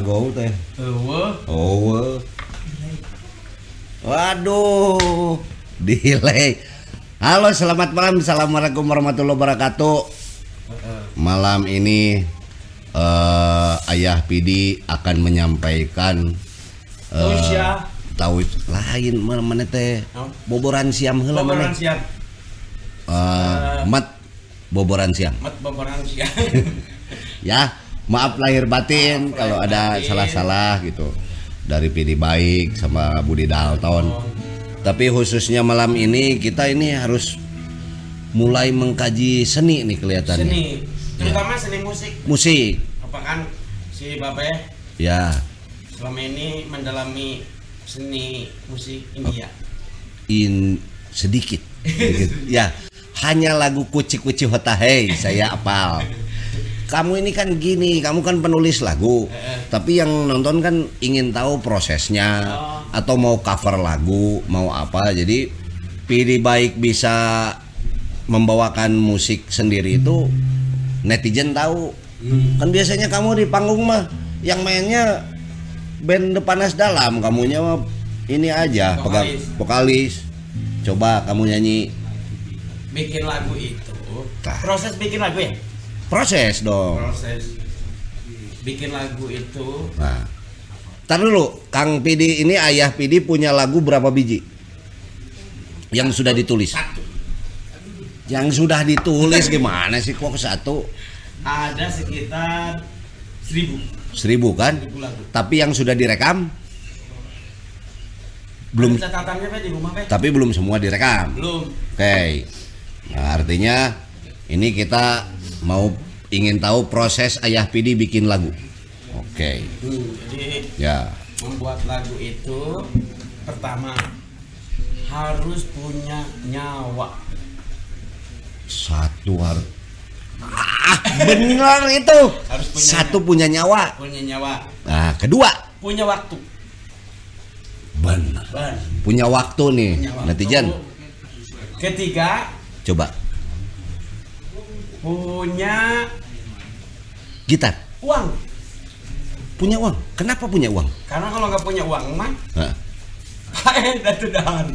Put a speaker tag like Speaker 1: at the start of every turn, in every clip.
Speaker 1: Go teh.
Speaker 2: Eueuh.
Speaker 1: Oh. Waduh, delay. Halo, selamat malam. Assalamualaikum warahmatullahi wabarakatuh. Malam ini Ayah Pidi akan menyampaikan tahu lain mana teh boboran siam heula
Speaker 2: Boboran
Speaker 1: mana.
Speaker 2: siang.
Speaker 1: Mat boboran siang.
Speaker 2: Mat boboran siang.
Speaker 1: Ya, maaf lahir batin kalau ada salah-salah gitu. Dari Pidi Baik sama Budi Dalton. Tapi khususnya malam ini kita ini harus mulai mengkaji seni nih kelihatannya.
Speaker 2: Seni, terutama seni musik.
Speaker 1: Musik.
Speaker 2: Apa kan si Babe
Speaker 1: Ya.
Speaker 2: selama ini mendalami seni musik India.
Speaker 1: Sedikit. Ya, hanya lagu Kuci-Kuci Hotahei saya apal. Kamu ini kan gini, kamu kan penulis lagu, tapi yang nonton kan ingin tahu prosesnya, atau mau cover lagu, mau apa. Jadi Pidi Baik bisa membawakan musik sendiri itu netizen tahu. Kan biasanya kamu di panggung mah yang mainnya band Panas Dalam, kamunya mah ini aja pegang vokalis. Coba kamu nyanyi.
Speaker 2: Bikin lagu itu, proses bikin lagu ya?
Speaker 1: Proses dong.
Speaker 2: Proses bikin lagu itu.
Speaker 1: Nah, tar dulu, Kang Pidi ini Ayah Pidi punya lagu berapa biji? Yang sudah ditulis?
Speaker 2: Satu.
Speaker 1: Yang sudah ditulis gimana sih kok satu?
Speaker 2: Ada sekitar 1000.
Speaker 1: 1000 kan?
Speaker 2: 1000 lagu.
Speaker 1: Tapi yang sudah direkam belum.
Speaker 2: Ada catatannya Pak di rumah Pak?
Speaker 1: Tapi belum semua direkam.
Speaker 2: Belum.
Speaker 1: Oke. Nah, artinya ini kita mau ingin tahu proses Ayah Pidi bikin lagu. Oke.
Speaker 2: Jadi
Speaker 1: Ya.
Speaker 2: membuat lagu itu pertama harus punya nyawa.
Speaker 1: Satu harus. Benar itu.
Speaker 2: Harus punya
Speaker 1: Satu punya nyawa.
Speaker 2: Punya nyawa.
Speaker 1: Nah, kedua
Speaker 2: Punya waktu.
Speaker 1: benar.
Speaker 2: Benar.
Speaker 1: Punya waktu nih,
Speaker 2: Punya waktu.
Speaker 1: netizen.
Speaker 2: Ketiga,
Speaker 1: Coba
Speaker 2: punya
Speaker 1: gitar.
Speaker 2: uang.
Speaker 1: Punya uang. Kenapa punya uang?
Speaker 2: Karena kalau nggak punya uang mah,
Speaker 1: Nah,
Speaker 2: dan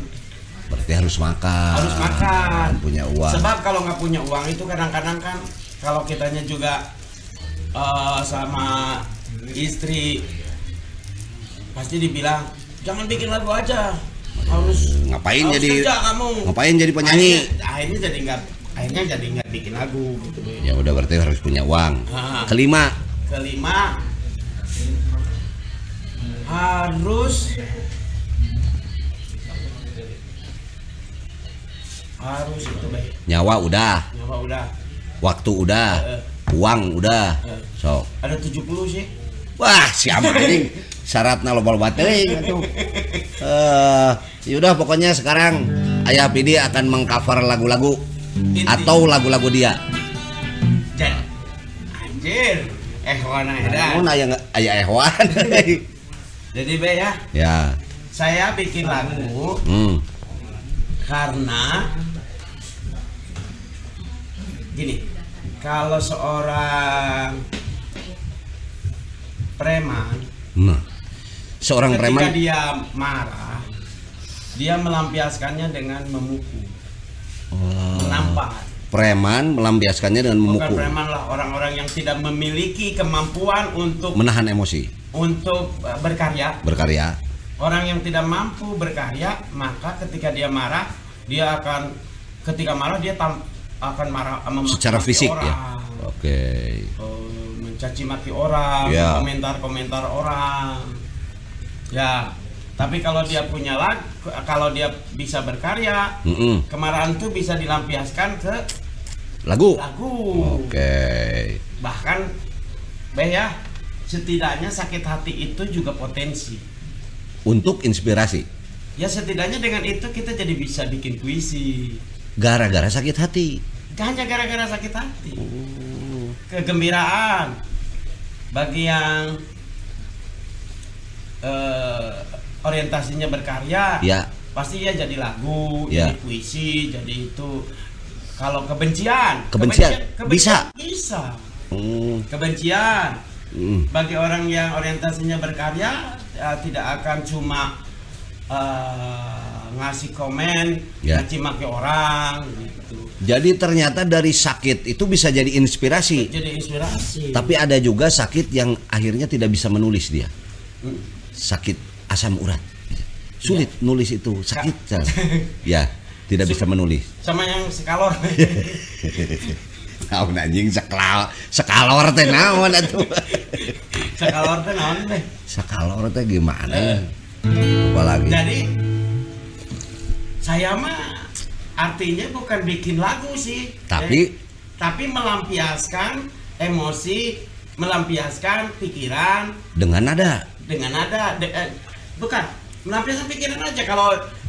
Speaker 1: berarti harus makan.
Speaker 2: harus makan.
Speaker 1: Punya uang.
Speaker 2: Sebab kalau nggak punya uang itu kadang-kadang kan kalau kitanya juga sama istri pasti dibilang jangan bikin lagu aja, harus
Speaker 1: Ngapain
Speaker 2: harus
Speaker 1: jadi
Speaker 2: kerja kamu.
Speaker 1: Ngapain jadi penyanyi?
Speaker 2: Akhirnya jadi nggak bikin lagu gitu.
Speaker 1: Ya udah berarti harus punya uang.
Speaker 2: Nah.
Speaker 1: Kelima,
Speaker 2: Kelima, harus itu baik.
Speaker 1: nyawa udah,
Speaker 2: Nyawa udah.
Speaker 1: waktu udah, uang udah. So,
Speaker 2: Ada 70 sih.
Speaker 1: wah, siapa anjing? Syaratnya loba-loba teuing atuh. Yaudah pokoknya sekarang Ayah Pidi akan mengcover lagu-lagu atau lagu-lagu dia.
Speaker 2: Jan. Anjir. Ehwana edan.
Speaker 1: Namun aya ehwan.
Speaker 2: Jadi Be ya,
Speaker 1: Ya.
Speaker 2: saya bikin lagu karena gini, kalau seorang preman,
Speaker 1: Nah, seorang
Speaker 2: ketika
Speaker 1: preman
Speaker 2: dia marah, dia melampiaskannya dengan memukul, menampar.
Speaker 1: preman melampiaskannya dengan
Speaker 2: Bukan
Speaker 1: memukul,
Speaker 2: preman lah, orang-orang yang tidak memiliki kemampuan untuk
Speaker 1: menahan emosi,
Speaker 2: berkarya.
Speaker 1: berkarya.
Speaker 2: Orang yang tidak mampu berkarya, maka ketika dia marah, dia akan akan marah
Speaker 1: Secara fisik
Speaker 2: orang,
Speaker 1: ya. Oke.
Speaker 2: mencaci maki orang,
Speaker 1: Ya.
Speaker 2: komentar orang. Ya, tapi kalau dia punya kalau dia bisa berkarya, kemarahan itu bisa dilampiaskan ke
Speaker 1: Lagu. Oke.
Speaker 2: Bahkan ya, setidaknya sakit hati itu juga potensi.
Speaker 1: Untuk inspirasi.
Speaker 2: Ya setidaknya dengan itu kita jadi bisa bikin puisi.
Speaker 1: Gara-gara sakit hati.
Speaker 2: Gak hanya gara-gara sakit hati. Kegembiraan bagi yang orientasinya berkarya,
Speaker 1: Ya.
Speaker 2: pasti ya jadi lagu,
Speaker 1: Ya.
Speaker 2: jadi puisi, jadi itu. Kalau kebencian
Speaker 1: Bisa.
Speaker 2: bisa. Kebencian Bagi orang yang orientasinya berkarya, tidak akan cuma ngasih komen, ngaci maki orang gitu.
Speaker 1: Jadi ternyata dari sakit itu bisa jadi inspirasi.
Speaker 2: Jadi inspirasi.
Speaker 1: Tapi ada juga sakit yang akhirnya tidak bisa menulis dia. Sakit asam urat. Sulit nulis itu, sakit. Ya, tidak bisa menulis.
Speaker 2: Sama yang skalor.
Speaker 1: Kau anjing skalor teh naon atuh.
Speaker 2: Skalor teh naon teh?
Speaker 1: Skalor teh gimana? Apalagi?
Speaker 2: Jadi saya mah artinya bukan bikin lagu sih, tapi melampiaskan emosi, melampiaskan pikiran
Speaker 1: dengan nada.
Speaker 2: Bukan melampiaskan pikiran aja.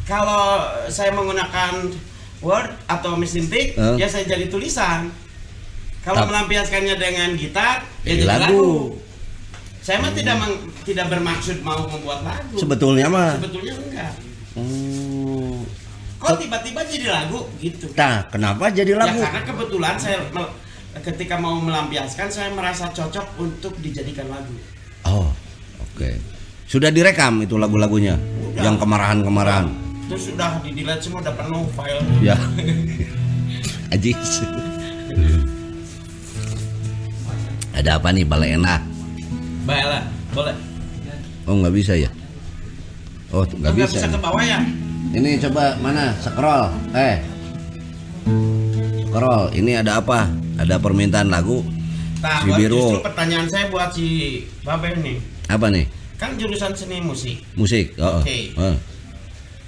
Speaker 2: Kalau saya menggunakan Word atau mesin tik, ya saya jadi tulisan. Kalau melampiaskannya dengan gitar, ya jadi lagu. Saya mah tidak bermaksud mau membuat lagu.
Speaker 1: Sebetulnya
Speaker 2: enggak. Kok tiba-tiba jadi lagu gitu?
Speaker 1: Nah, kenapa jadi lagu?
Speaker 2: Ya karena kebetulan saya ketika mau melampiaskan, saya merasa cocok untuk dijadikan lagu.
Speaker 1: Oh, oke. Sudah direkam itu lagu-lagunya? Yang kemarahan-kemarahan?
Speaker 2: Itu sudah di-delete semua, udah penuh file.
Speaker 1: Ya. Ajis. Ada apa nih, Balena?
Speaker 2: Baiklah, boleh.
Speaker 1: Oh, nggak bisa ya? Oh, nggak bisa.
Speaker 2: Bisa ke bawah ya?
Speaker 1: Ini coba mana? Scroll. Scroll. Ini ada apa? Ada permintaan lagu.
Speaker 2: Nah,
Speaker 1: si Biru.
Speaker 2: Justru pertanyaan saya buat si Babe nih.
Speaker 1: Apa nih?
Speaker 2: Kan jurusan seni musik.
Speaker 1: Musik.
Speaker 2: Oke.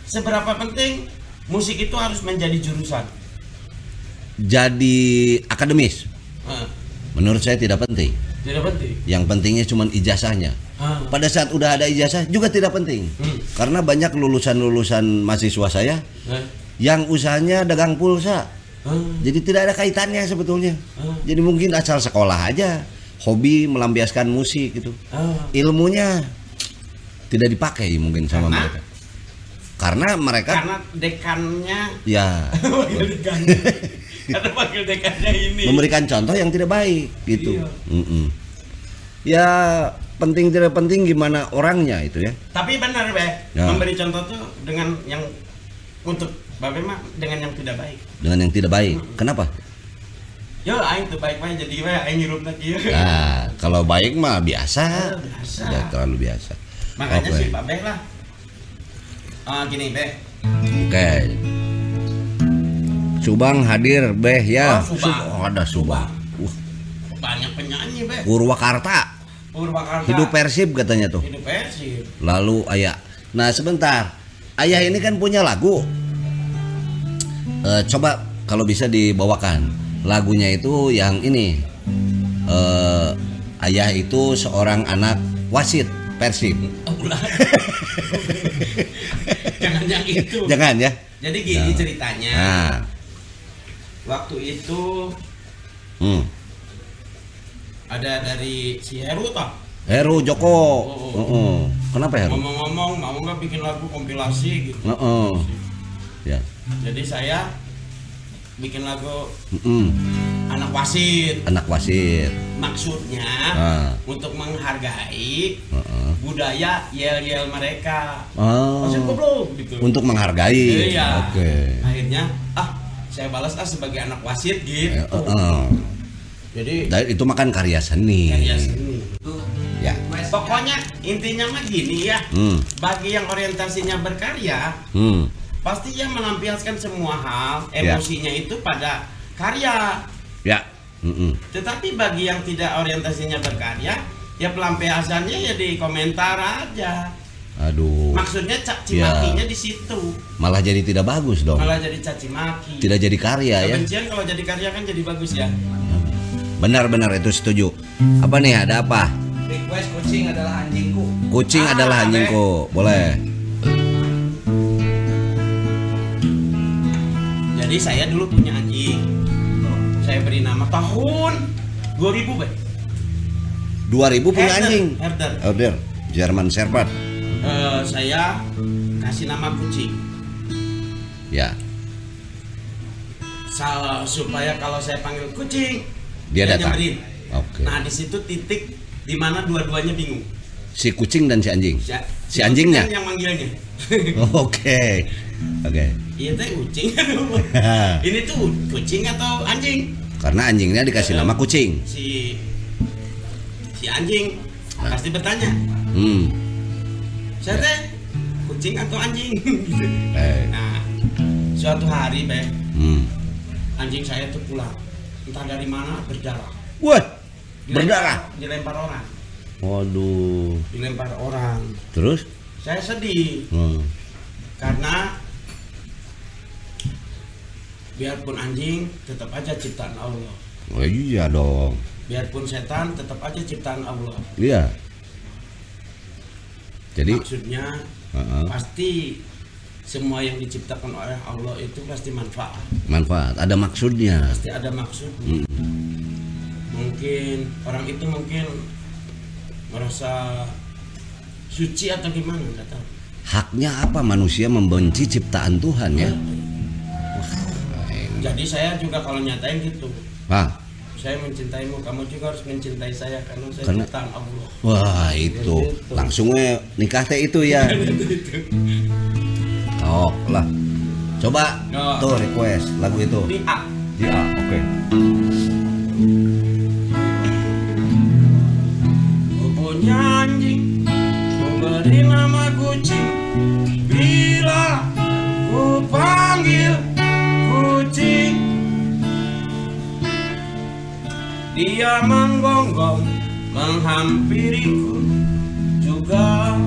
Speaker 2: Seberapa penting musik itu harus menjadi jurusan?
Speaker 1: Jadi akademis. Menurut saya tidak penting.
Speaker 2: Tidak penting.
Speaker 1: Yang pentingnya cuma ijazahnya. Pada saat udah ada ijazah juga tidak penting. Karena banyak lulusan mahasiswa saya yang usahanya dagang pulsa. Jadi tidak ada kaitannya sebetulnya. Jadi mungkin asal sekolah aja, hobi melampiaskan musik gitu. Ilmunya tidak dipakai mungkin sama mereka. Karena dekannya
Speaker 2: ya. Karena wakil dekannya ini
Speaker 1: memberikan contoh yang tidak baik gitu. Iya. Ya penting tidak penting gimana orangnya itu ya.
Speaker 2: Tapi benar memberi contoh tuh dengan yang untuk Babe mah dengan yang tidak baik.
Speaker 1: Dengan yang tidak baik. Kenapa?
Speaker 2: Yo aing tuh baik mah jadi aing nyirupna kieu.
Speaker 1: Nah, kalau baik mah biasa. Ya terlalu biasa.
Speaker 2: Makanya sih Babe lah. Gini Beh.
Speaker 1: Oke. Subang hadir Beh ya.
Speaker 2: Ada
Speaker 1: Subang.
Speaker 2: Banyak penyanyi Beh.
Speaker 1: Purwakarta. Hidup Persib katanya tuh.
Speaker 2: Hidup Persib.
Speaker 1: Lalu Ayah. Nah sebentar. Ayah ini kan punya lagu. Coba kalau bisa dibawakan lagunya itu yang ini. Ayah itu seorang anak wasit Persib.
Speaker 2: Jangan yang itu.
Speaker 1: Jangan ya.
Speaker 2: Jadi gini ceritanya. Waktu itu ada dari si Heru toh.
Speaker 1: Heru Joko. Kenapa Heru?
Speaker 2: Ngomong-ngomong mau nggak bikin lagu kompilasi gitu.
Speaker 1: Ya.
Speaker 2: Jadi saya bikin lagu anak wasit.
Speaker 1: Anak wasit.
Speaker 2: Maksudnya untuk menghargai budaya yel-yel mereka. Wasit goblok gitu.
Speaker 1: Untuk menghargai.
Speaker 2: Iya.
Speaker 1: Oke.
Speaker 2: Akhirnya saya balas sebagai anak wasit gitu. Jadi
Speaker 1: itu makan karya seni. Ya.
Speaker 2: Pokoknya intinya mah gini ya. Bagi yang orientasinya berkarya, pasti dia melampiaskan semua hal emosinya itu pada karya.
Speaker 1: Ya.
Speaker 2: Tetapi bagi yang tidak orientasinya berkarya, ya pelampiasannya ya di komentar aja.
Speaker 1: Aduh.
Speaker 2: Maksudnya caci makinya di situ.
Speaker 1: Malah jadi tidak bagus dong.
Speaker 2: Malah jadi caci maki.
Speaker 1: Tidak jadi karya ya.
Speaker 2: Kebencian kalau jadi karya kan jadi bagus ya.
Speaker 1: Benar-benar itu setuju. Apa nih? Ada apa?
Speaker 2: Request kucing adalah anjingku.
Speaker 1: Kucing adalah anjingku. Boleh.
Speaker 2: Jadi saya dulu punya anjing. Saya beri nama tahun 2000 Be.
Speaker 1: 2000 punya anjing.
Speaker 2: Herder.
Speaker 1: German Shepherd.
Speaker 2: Saya kasih nama kucing.
Speaker 1: Ya.
Speaker 2: Supaya kalau saya panggil kucing,
Speaker 1: dia datang.
Speaker 2: nyamperin.
Speaker 1: Oke.
Speaker 2: Nah di situ titik di mana dua-duanya bingung.
Speaker 1: Si kucing dan si anjing. Si anjingnya
Speaker 2: yang manggilnya.
Speaker 1: Oke.
Speaker 2: Iya teh kucing. Ini tuh kucing atau anjing?
Speaker 1: Karena anjingnya dikasih nama kucing.
Speaker 2: Si anjing pasti bertanya. Saya teh kucing atau anjing? Nah, suatu hari anjing saya tuh pulang, entah dari mana berdarah.
Speaker 1: Wah, berdarah?
Speaker 2: Dilempar orang.
Speaker 1: Waduh.
Speaker 2: Dilempar orang.
Speaker 1: Terus?
Speaker 2: Saya sedih. Karena biarpun anjing tetap aja ciptaan Allah.
Speaker 1: Oh iya dong.
Speaker 2: Biarpun setan tetap aja ciptaan Allah.
Speaker 1: Iya. Jadi
Speaker 2: maksudnya pasti semua yang diciptakan oleh Allah itu pasti manfaat.
Speaker 1: Manfaat, ada maksudnya.
Speaker 2: Pasti ada maksudnya. Mungkin orang itu merasa suci atau gimana, nggak tahu.
Speaker 1: Haknya apa manusia membenci ciptaan Tuhan ya?
Speaker 2: Jadi saya juga kalau nyatain gitu. Saya mencintaimu, kamu juga harus mencintai saya karena saya ciptaan Allah.
Speaker 1: Wah itu, langsung nikah teh itu ya. Oh lah, coba tuh request lagu itu.
Speaker 2: Di A.
Speaker 1: Oke.
Speaker 2: Ku punya anjing, ku beri nama kucing. Bila ku panggil kucing, dia menggonggong menghampiriku juga.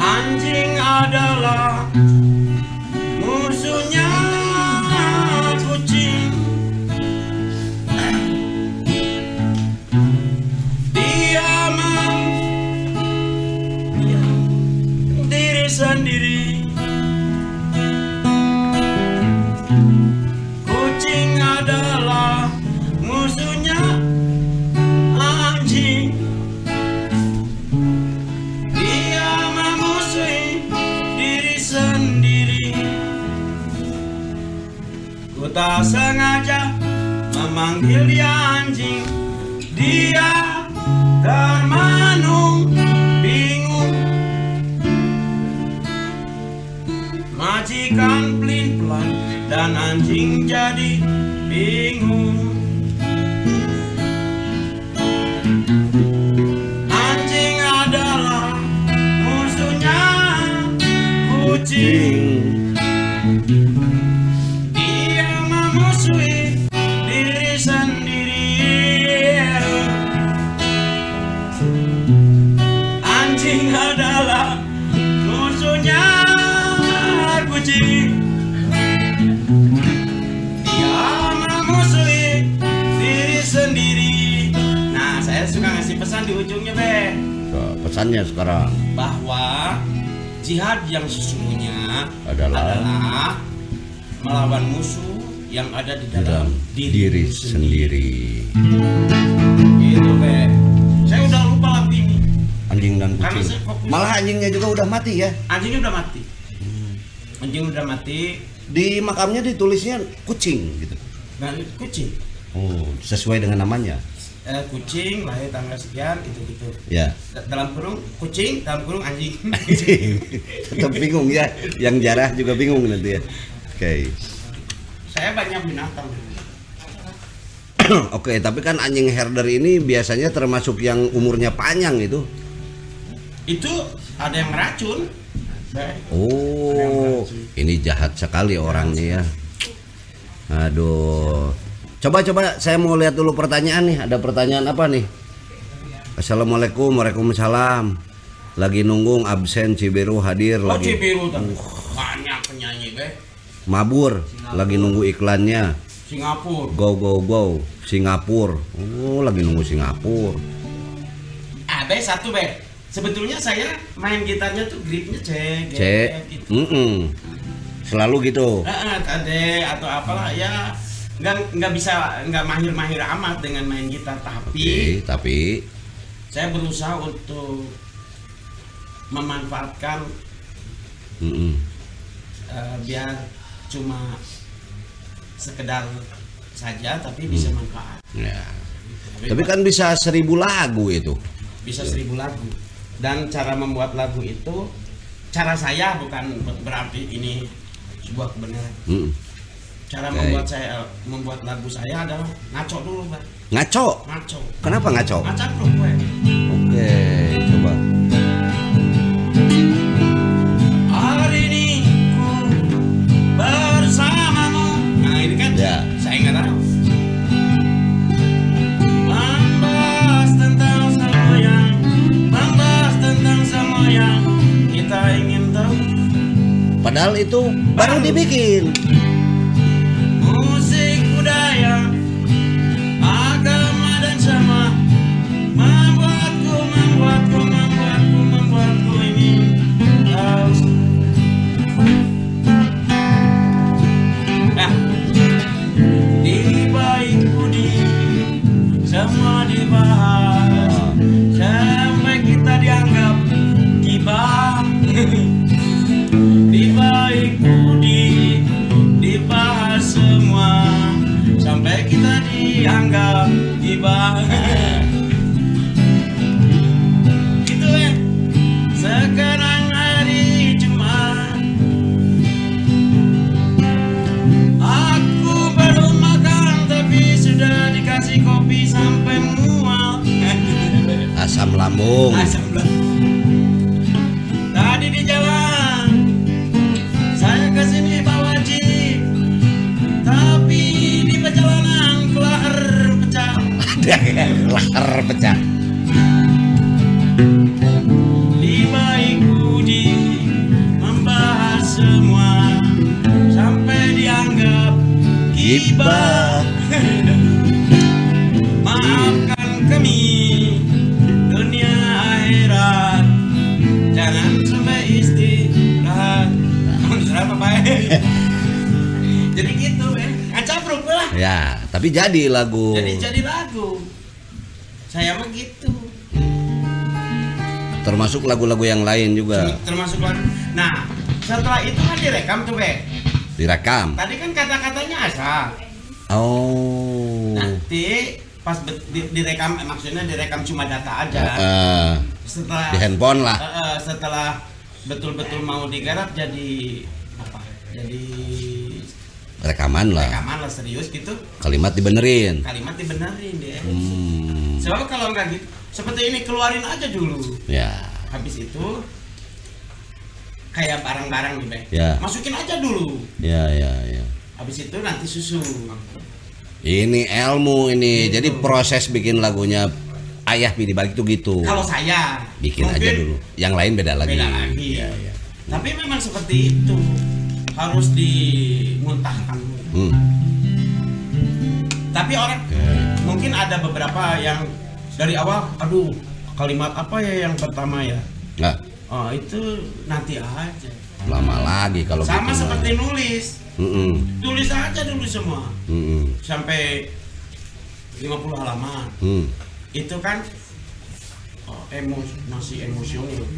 Speaker 2: Anjing adalah musuhnya kucing. Dia diri sendiri. Kucing adalah musuhnya anjing. Dia memusuhi diri sendiri. Ku tak sengaja memanggil dia anjing. Dia termenung bingung. Majikan pelin-pelan dan anjing jadi bingung. Anjing adalah musuhnya kucing. Dia memusuhi diri sendiri. Anjing adalah musuhnya kucing. Dia memusuhi diri sendiri. Nah, saya suka ngasih pesan di ujungnya,
Speaker 1: Pesannya sekarang
Speaker 2: bahwa jihad yang sesungguhnya
Speaker 1: adalah
Speaker 2: melawan musuh yang ada di dalam
Speaker 1: diri sendiri.
Speaker 2: Gitu, Saya udah lupa lagu ini.
Speaker 1: Anjing dan kucing. Malah anjingnya juga udah mati ya?
Speaker 2: Anjingnya udah mati. Anjing udah mati.
Speaker 1: Di makamnya ditulisnya kucing gitu.
Speaker 2: Nah, kucing.
Speaker 1: Oh, sesuai dengan namanya.
Speaker 2: Kucing lahir tanggal sekian gitu.
Speaker 1: Ya.
Speaker 2: Dalam kurung kucing, dalam kurung anjing.
Speaker 1: Tetap bingung ya. Yang jarah juga bingung nanti ya. Oke.
Speaker 2: Saya banyak binatang.
Speaker 1: Oke, tapi kan anjing herder ini biasanya termasuk yang umurnya panjang itu.
Speaker 2: Itu ada yang meracun.
Speaker 1: Oh, ini jahat sekali orangnya ya. Aduh. Coba saya mau lihat dulu pertanyaan nih. Ada pertanyaan apa nih? Assalamualaikum, waalaikumsalam. Lagi nunggu absen Cibiru hadir lagi.
Speaker 2: Cibiru banyak penyanyi
Speaker 1: Mabur lagi nunggu iklannya.
Speaker 2: Singapura.
Speaker 1: Go Singapura. Oh, lagi nunggu Singapura.
Speaker 2: Satu sebetulnya saya main gitarnya tuh gripnya C gitu.
Speaker 1: Selalu gitu.
Speaker 2: Atau apalah ya. Nggak mahir amat dengan main gitar, tapi saya berusaha untuk memanfaatkan biar cuma sekedar saja tapi bisa manfaat.
Speaker 1: Ya. Tapi kan bisa 1000 lagu itu.
Speaker 2: Bisa 1000 lagu. Dan cara membuat lagu itu, cara saya bukan berarti ini sebuah kebenaran. Cara membuat lagu saya adalah ngaco dulu, Pak.
Speaker 1: Ngaco?
Speaker 2: Ngaco.
Speaker 1: Kenapa ngaco?
Speaker 2: Ngaco bro, gue.
Speaker 1: Oke, coba.
Speaker 2: Hari ini ku bersamamu. Nah ini kan
Speaker 1: Ya.
Speaker 2: saya nggak tahu. Membahas tentang semua yang kita ingin tahu.
Speaker 1: Padahal itu baru dibikin.
Speaker 2: Musik budaya, agama dan sama membuatku ingin tahu. Nah, di baik budi semua dibahas sampai kita dianggap gibah. Di baik budi dibahas semua sampai kita dianggap gibah. Gitu ya. Sekarang hari Jumat, aku belum makan tapi sudah dikasih kopi sampai mual.
Speaker 1: Asam lambung.
Speaker 2: Asam lambung. Tadi di jalan saya kesini bawa jeep, tapi di perjalanan lahar pecah.
Speaker 1: Lahar pecah.
Speaker 2: Di baik budi membahas semua sampai dianggap gibah. Maafkan kami dunia akhirat, jangan sampai istirahat. Apa baik. Jadi gitu ngacapruk lah.
Speaker 1: Ya, tapi jadi lagu.
Speaker 2: Jadi lagu. Saya mah gitu.
Speaker 1: Termasuk lagu-lagu yang lain juga.
Speaker 2: Termasuk lagu. Nah, setelah itu kan direkam tuh, Be.
Speaker 1: Direkam.
Speaker 2: Tadi kan kata-katanya asal.
Speaker 1: Oh.
Speaker 2: Nanti pas direkam, maksudnya direkam cuma data aja. Setelah
Speaker 1: di handphone lah.
Speaker 2: Setelah betul-betul mau digarap jadi apa? Jadi
Speaker 1: rekaman lah
Speaker 2: serius gitu.
Speaker 1: Kalimat dibenerin
Speaker 2: Deh. Soalnya kalau nggak gitu, seperti ini keluarin aja dulu.
Speaker 1: Ya.
Speaker 2: Habis itu kayak barang-barang nih, Be.
Speaker 1: Ya.
Speaker 2: Masukin aja dulu.
Speaker 1: Ya.
Speaker 2: Habis itu nanti susun.
Speaker 1: Ini ilmu ini. Jadi proses bikin lagunya Ayah Pi dibalik itu gitu.
Speaker 2: Kalau saya
Speaker 1: bikin aja dulu. Yang lain beda lagi.
Speaker 2: Ya. Tapi memang seperti itu. Harus dimuntahkan. Tapi orang mungkin ada beberapa yang dari awal, aduh kalimat apa ya yang pertama ya?
Speaker 1: Nah.
Speaker 2: Oh itu nanti aja.
Speaker 1: Lama lagi kalau
Speaker 2: sama seperti nulis. Tulis aja dulu semua. Sampai 50 halaman. Itu kan masih emosional.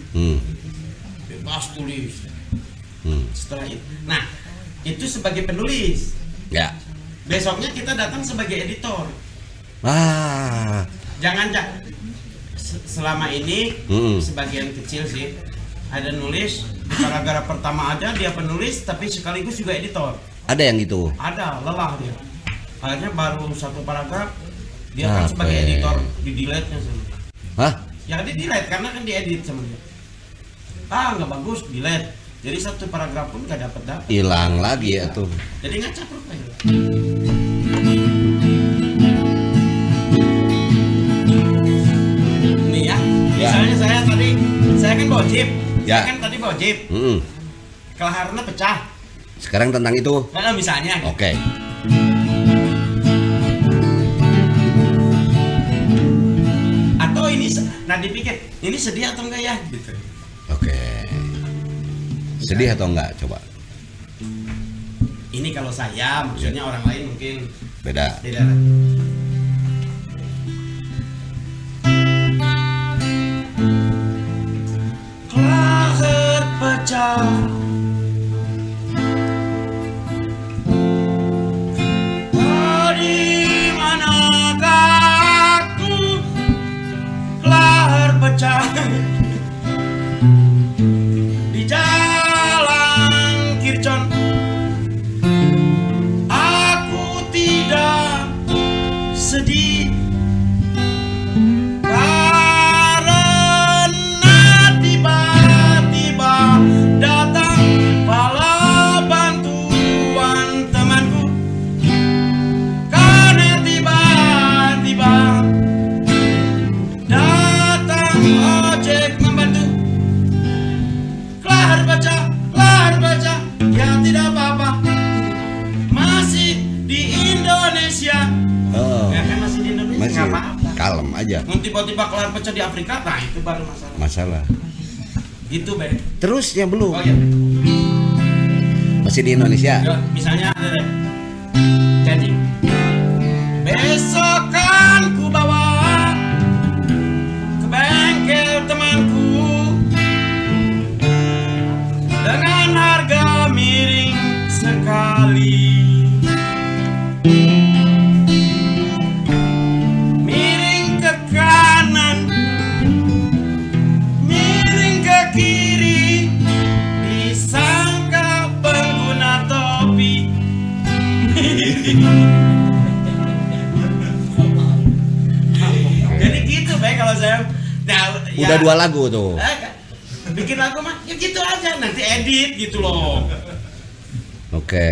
Speaker 2: Bebas tulis. Setelah itu, nah itu sebagai penulis.
Speaker 1: Ya.
Speaker 2: Besoknya kita datang sebagai editor. Jangan selama ini sebagian kecil sih ada nulis paragraf pertama aja dia penulis tapi sekaligus juga editor.
Speaker 1: Ada yang gitu?
Speaker 2: Ada, lelah dia. Akhirnya baru satu paragraf dia kan sebagai editor di delete-nya sama.
Speaker 1: Hah?
Speaker 2: Ya di delete karena kan diedit sama dia. Nggak bagus, delete. Jadi satu paragraf pun nggak dapat.
Speaker 1: Hilang lagi ya tuh.
Speaker 2: Jadi ngacapruk aja. Nih ya, misalnya saya kan bawa jeep.
Speaker 1: Ya.
Speaker 2: Saya kan tadi bawa jeep. Kelaharnya pecah.
Speaker 1: Sekarang tentang itu.
Speaker 2: Nah, misalnya.
Speaker 1: Oke.
Speaker 2: Atau ini, nah dipikir ini sedih atau enggak ya, gitu.
Speaker 1: Oke. Sedih atau enggak? Coba.
Speaker 2: Ini kalau saya, maksudnya orang lain mungkin
Speaker 1: beda.
Speaker 2: Tidak. Kelahar pecah sedih karena tiba-tiba datang bala bantuan temanku. Karena tiba-tiba datang ojek membantu. Kelar baca, ya tidak apa-apa, masih di Indonesia.
Speaker 1: Oh.
Speaker 2: Ya kan masih di Indonesia,
Speaker 1: Masih
Speaker 2: nggak apa-apa.
Speaker 1: kalem aja.
Speaker 2: Mau tiba-tiba kelar pecah di Afrika, nah itu baru masalah. Gitu, Be.
Speaker 1: Terus yang belum?
Speaker 2: Oh ya.
Speaker 1: Masih di Indonesia.
Speaker 2: Ya, misalnya ada deh. Janji. Besok kan ku bawa ke bengkel temanku dengan harga miring sekali. Miring ke kanan, miring ke kiri, disangka pengguna topi. Jadi gitu, baik kalau saya. Nah,
Speaker 1: Udah 2 lagu tuh.
Speaker 2: Bikin lagu mah ya gitu aja, nanti edit gitu loh.
Speaker 1: Oke.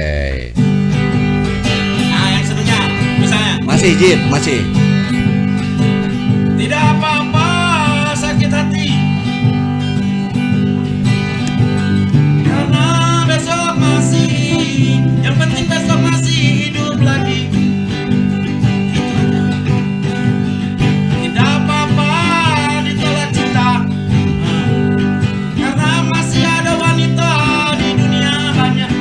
Speaker 2: Nah, yang seterusnya misalnya
Speaker 1: Masih Jip, masih.
Speaker 2: tidak apa-apa sakit hati karena besok masih, yang penting besok masih hidup lagi. Tidak apa-apa ditolak cinta karena masih ada wanita di dunia banyak.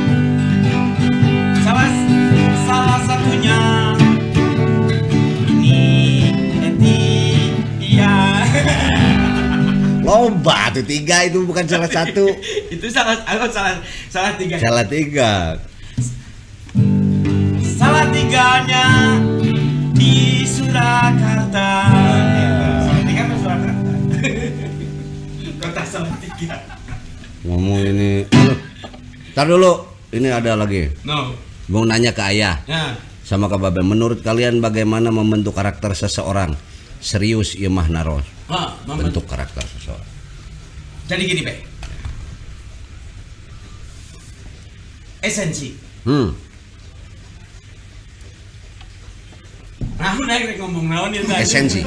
Speaker 2: Salah satunya ini Eti, iya.
Speaker 1: Loba tuh 3 itu bukan salah satu.
Speaker 2: Itu salah 3.
Speaker 1: Salah 3.
Speaker 2: Salah 3-nya di Surakarta. Salah 3 di Surakarta. Kota salah 3.
Speaker 1: Ngomong ini. Ntar dulu, ini ada lagi.
Speaker 2: No.
Speaker 1: Mau nanya ke Ayah
Speaker 2: Ya.
Speaker 1: sama Kak Babel. Menurut kalian bagaimana membentuk karakter seseorang? Serius ieu mah naros. Bentuk karakter seseorang.
Speaker 2: Jadi gini, Be. Esensi. Nah, naik ngomong naon ya tadi.